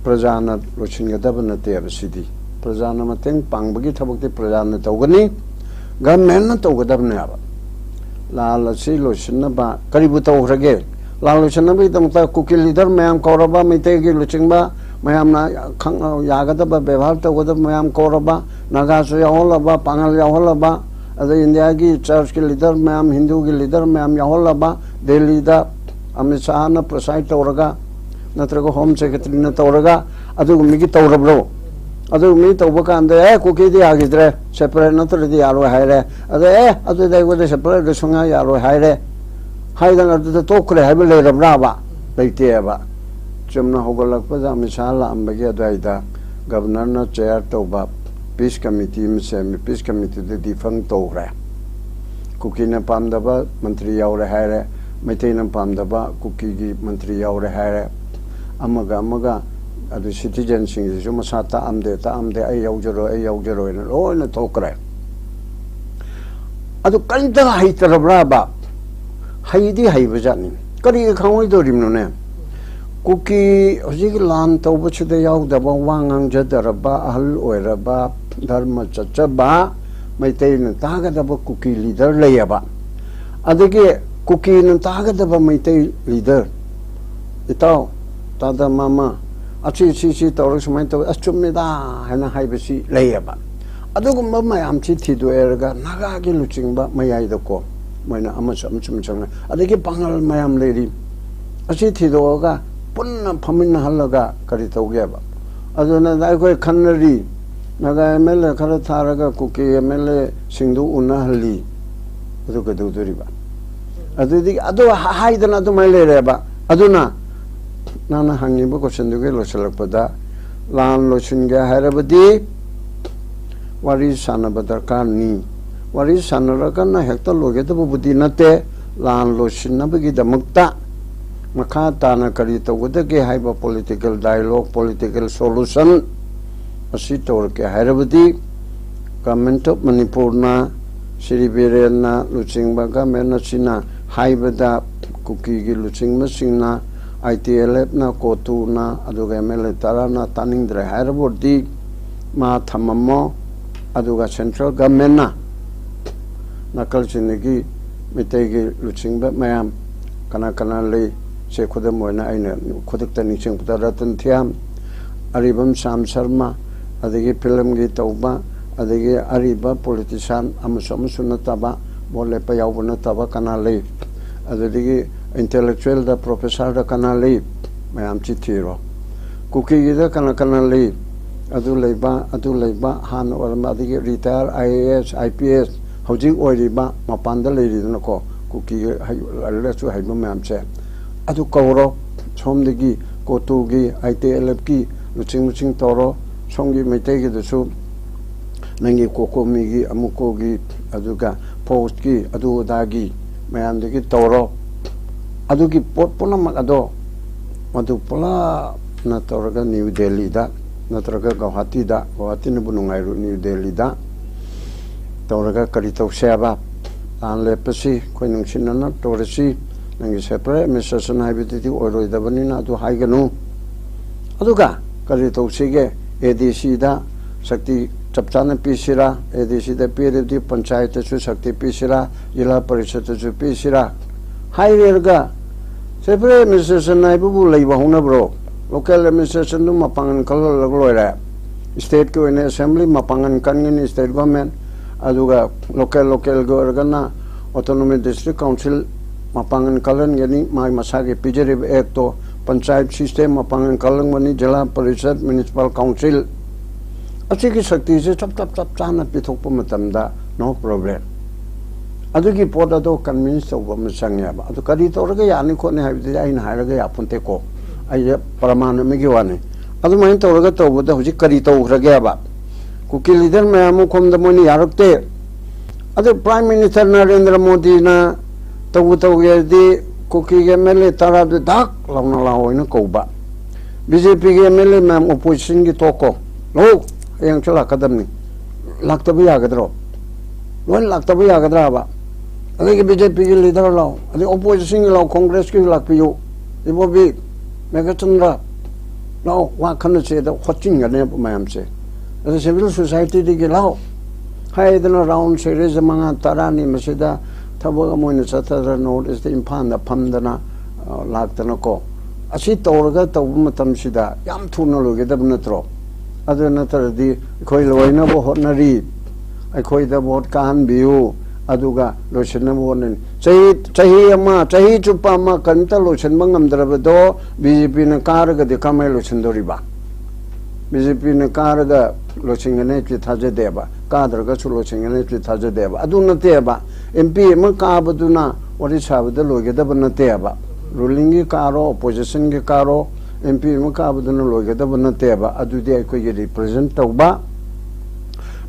S2: prajana lochin ga dab na te ba sidi prajana mateng pangbagi thabak te prajana to gani government na to ga dab na ba Lala si Lucina ba Kaributa Rage. La Lucina be the cookie leader, Mayam Koraba, Mitegi Lucimba, Mayamna Yagata Bevalta with the Mayam Koraba, Nagasa Yaholaba, Pangal Yaholaba, the Indiagi Church leader, Mayam Hindu leader, Mayam Yaholaba, the leader, Amisana, Preside Toraga, Natrago Home Secretary Toraga, Adu Miki Torabro. Adu meet over and the cookie the Agidre, separate not the Yaro Hire, adu they would separate the Sunga Yaro Hire. hai dang adu to kre hai le rabra ba leite ba chumna hogolak pa ja misala ambage daida governor na chair to ba peace committee me se me peace committee de difang to ra kuki na pam da ba mantri yaw ra hai re maitai na pam da ba kuki gi mantri yaw ra hai re amaga adu citizen sing ju ma sa ta amde ai yaw jaro na lo na to kre adu kanta hai tarabra ba haidi haibajani kari khangoi dorim no ne kuki hojik lan tawba chude yaw da ba wangang jadaraba ahal oiraba dharma chachaba maitai na taga da ba kuki leader layaba adege kuki na taga da ba maitai leader itaw tada mama achi tawrak samai taw achumida hana haibasi layaba adugumba mayam chi thidu erga naga gi luchingba mayai da ko moina amacham chang adege pangal mayam leri achi thidoga punna phamina halaga kari tawge ba aduna dai koi khanri naga mele khara tharaga kuki mele singdu una halli aduga duduri ba adudi adu haidana adu mele re ba aduna nana hangi ba question duge losalak pada lan lochinge harabadi wari sana badarkar ni wari sanaraga na hekta loge da budi nate lan lochin na bagi damakta makha tana kari tawda ge haiba political dialogue political solution asi tor ke harabadi government of manipur na Sri Birena luching baga mena sina haibada kuki gi luching masina ITLF na kotu na aduga mele tara na taning dre harabodi ma thamamo aduga central government na nakal chinegi mitegi luching ba mayam kana le se khudam moina aina khudak ta niching puta ratan thiam aribam sam sharma adagi film gi tauba adagi ariba politician amusam sunataba bole pa yaubuna taba kana le adagi intellectual da professor da kana le mayam chi thiro kuki gi da kana le adu leiba han orma adagi retire IAS IPS hojing oiriba mapanda leiri na ko kuki alle chu haiba mayam che adu kawro somdegi kotugi ITLF ki luching toro songi metegi dasu nangi kokomigi amukogi aduga post ki adu dagi mayam degi toro adugi potpona magado madu pola na toraga New Delhi da natraga Guwahati ne bunungairu New Delhi da toraga karito seba an lepasi koinungsinana torasi nangi separate administration haibiti oroi da banina adu haiganu aduga karito sige ADC da sakti chapchana pisira ADC da PDD panchayat su sakti pisira jila parishad su pisira hairga separate administration haibu leiba huna bro local administration nu mapangan kalo lagloira state ko in assembly mapangan kangen state government aduga local gorgana autonomous district council mapangan kalan gani mai masage pijere ekto panchayat system mapangan kalang mani jila parishad municipal council achi ki sakti se chap chana pithok pa matamda no problem adugi poda do convince over masangya ba adu kari torga yani ko ne habi ai na haraga ya punte ko ai paramana me giwane adu main torga to boda huji kari to raga ba kuki leader me amu kom da moni yarakte adu prime minister Narendra Modi na to yedi kuki ge mele tarab de dak launa laoina ko ba BJP ge mele mam opposition gi toko lo yang chola kadam ni lakta bi agadro lon lakta bi agadra ba adi BJP gi leader lo adi opposition gi lo congress gi lakpi yo ibo bi megachandra lo wa khana che da khochin ga ne mayam che adi civil society gi lo hai dana round series manga tarani masida tabaga moina chatara notice the impanda pamdana laktana ko asi torga tabu matam sida yam thuna loge dab natro adu natardi khoi loina bo honari ai khoi da bot kan biu aduga lochana bonen chahi ama chahi chupa ma kanta lochan mangam drabado BJP na karaga de kamai lochan doriba BJP na karaga lochingane chi thaje deba kadraga chu lochingane chi thaje deba adu na teba MP ma ka baduna wari sabda logedaba nateba ruling gi karo opposition gi karo MP ma kabaduna logedaba nateba adudi aiko gi represent tawba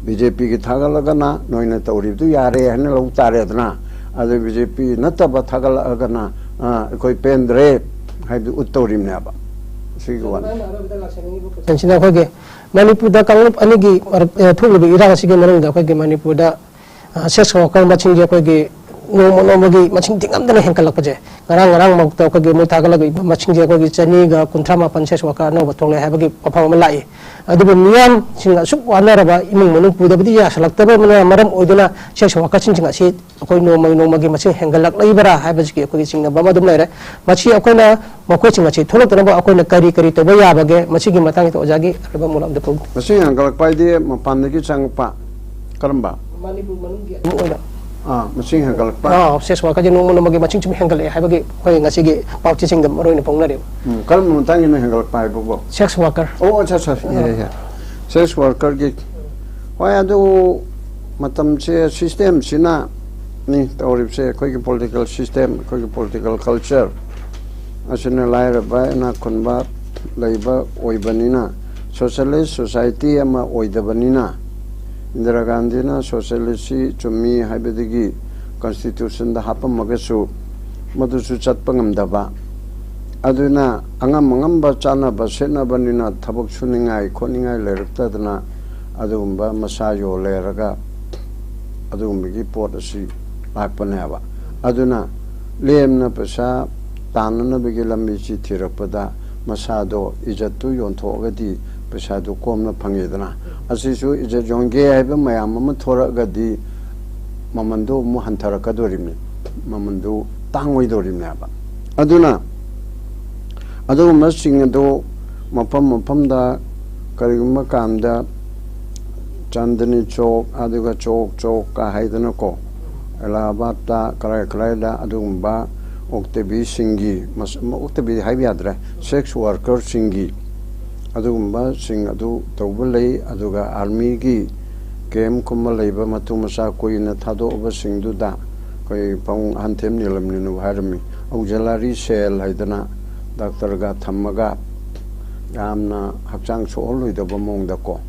S2: BJP gi thagalagana noina tawribdu yare hana lau taredna adu BJP nataba thagalagana koi pendre haidu uttawrimneba sigi wan
S1: senchina khoge manipur da kangup anigi thulubi ira sige marang da khoge manipur da sex worker maching je khoge no maching tingam dana henkal lakje ngarang mok to khoge mu thagala gi maching je khoge chani ga kunthama pan sex worker no batong le habagi pafam lai adu miyam singa suk wana raba imung manu puda bidi ya salak tabe mana maram oiduna sex worker singa si koi no magi maching henkal lak lai bara habagi ki khoge singa bama dum lai re machi akoina makoi singa chi tholok tana akoina kari to ba ya bage machi gi matang to ojagi raba mulam de pu
S2: machi henkal lak pai de mapan gi changpa karamba
S1: manipur manungi oina
S2: machine henkal pa
S1: sex worker je no magi maching chim henkal e habagi khoi ngasi gi pauchi sing dam roina pongna re
S2: kal mun tang ni henkal pa bo
S1: sex worker
S2: acha ya sex worker gi hoya do matam che system sina ni tawrib se khoi gi political system khoi gi political culture asina laira ba na konba laiba oibanina socialist society ama oidabanina Indira Gandhi na socialist chumi haibedigi constitution da hapa magasu madusu chatpangam daba aduna angam ba chana ba sena banina thabak suningai khoningai lerakta dana adumba masayo leraga adumbi pot asi lakpaneba aduna lemna pasa tanana bigi lambi chi thirakpada masado ijatu yontogadi pesadu komna phangedana asisu ije jongge haiba mayam ma thoragadi mamando mu hantarakadorimi mamando tangoi ba aduna adu masing do mapam da kariguma kamda chandani chok aduga chok ka haidana ko Allahabad da karai da adumba oktebi singi oktebi haibiyadra sex worker singi adugumba sing adu tawbalai aduga army gi kem kuma leiba matu masa koina thado oba singdu da koi pang hantem nilamni nu harmi aujalari sel haidana doctor ga thamaga yamna hakchang choloi da bamong da ko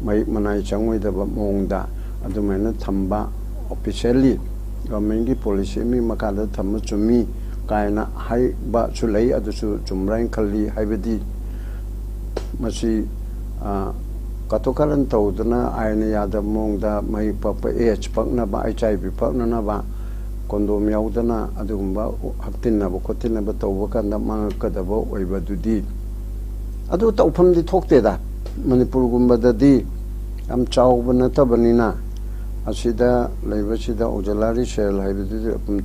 S2: mai manai changoi da bamong da adumena thamba officially government gi policy mi makada thamma chumi kaina hai ba chulai adusu chumrain khalli haibedi Masi katokaran taudana aina yada mongda mai papa pakna ba HIV pakna na ba kondom yaudana adumba haktinna ba khotinna ba tawba kanda mangakadaba oiba dudi adu tawfamdi thokte da manipur gumba dadi am chawba natabanina asida leibasida ojalari sel haibidi apum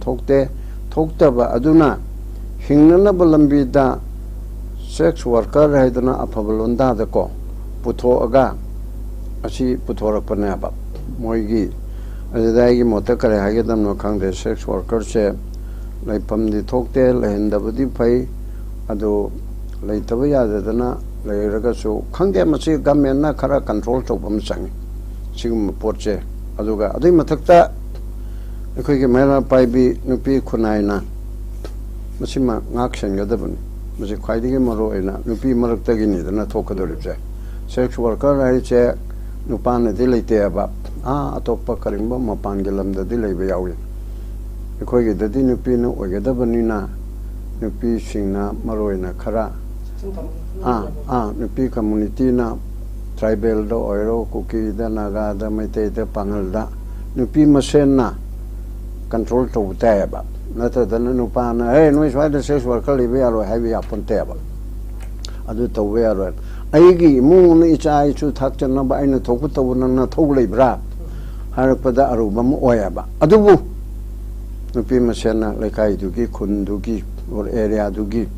S2: thoktaba aduna hingnana balambi da sex worker haidana apabalonda da ko putho aga asi puthorapane ba moigi adai mota kare hagedam no khangde sex worker se laipam di thokte lehendabadi phai adu leitaba yadadana leiraga su khangde masi government na khara control tobam changi sigum porche aduga adai mathakta ekoi ge mera paibi nupi khunaina masima ngak senggadabani masi khwaidigi maro ena nupi maraktagi ni dana thokadoribse sex worker hai che nupana di leite aba atoppa karimba mapan gelamda di leiba yawi ekoi ge dadi nupi no oigedabani na nupi singna maro ena khara nupi community na tribal do oiro kuki da naga da maite da pangal da nupi masen na control to utaba nata da nupa na noi swai da sex worker libe aro heavy upon table adu to we aro aigi mu ni chai chu thak chan na ba aina thoku to na thok leibra harapada aru bam oyaba adubu nupi masen na lekai du gi khun du gi or area du gi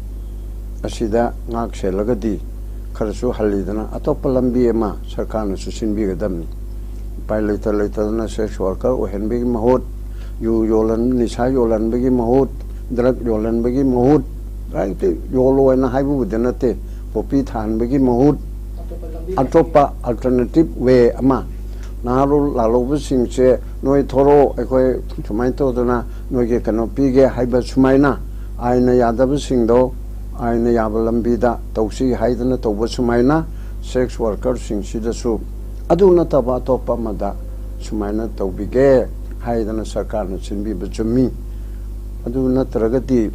S2: asida ngak selagadi kharasu halidana atoppa lambi ema sarkar na susinbi gadamni pai leita na sex worker o henbi mahot yu yolan nisa yolan bagi mahot drug yolan bagi mahot right yolo na haibu denate popi than bagi mahot atoppa alternative way ama naharu lalobu singse noi thoro ekoi sumai to dona noi ge kano pige haiba sumaina aina yadabu singdo aina yabalambi da tausi haidana toba sumaina sex worker singsi su aduna taba topa mada sumaina tobige haidana sarkar na sinbi bachumi aduna taragati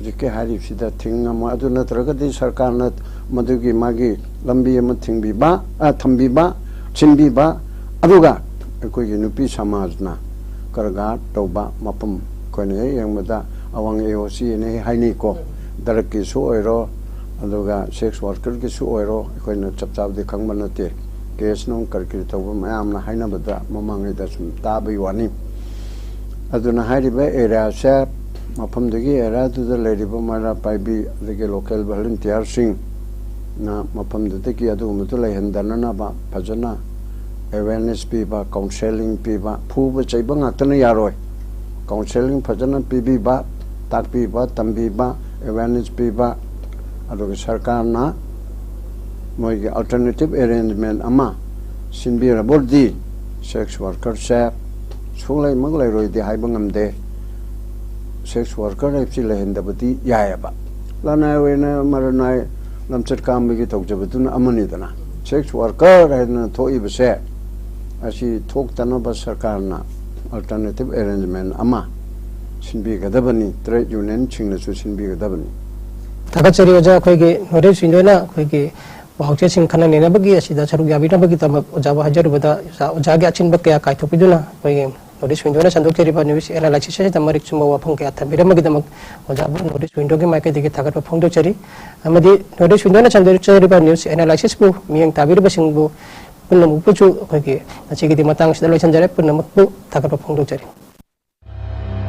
S2: jike hari sida thinga ma aduna taragati sarkar na madugi magi lambi ama thingbi ba thambi ba sinbi ba aduga koi gi nupi samajna karga toba mapam koine yangmada awang AOC ne haini ko daraki su oiro aduga sex worker ki su oiro koine chapchab de khangba nate case nong karki toba mayam na haina bada mamangai da sum tabai wani aduna hariba area se mapam degi area tu da leriba mara paibi de local volunteer sing na mapam de ki adu mutu lai handana na ba phajana awareness piba counseling piba phuba chaiba ngatana yaroi counseling phajana pibi ba takpi ba tambi ba awareness piba adu sarkar na moi alternative arrangement ama sinbira bordi sex worker se sunglai manglai roi de haiba ngamde sex worker epsi lehendabati yayaba lana wena maranai lamchat kam gi tokjabaduna amani dana sex worker na thoi bse asi thok tana ba sarkar na alternative arrangement ama sinbi gadabani trade union chingna su sinbi gadabani
S1: thagachari oja khoige nore sindona khoige bahauche sing khana nena bagi asida charu gabina bagi tam oja ba hajar bada oja ge achin bakya kai thopiduna khoige notice window na sandok cheri ba news analysis se tamarik chuma wa phang kya thamira magi damak oja bu notice window ge mai ke dige thagat ba phang do cheri amadi notice window na sandok cheri ba news analysis bu miang tabir ba sing bu punam upu chu khoige achigi di matang sida loisan jare punam bu thagat ba phang do cheri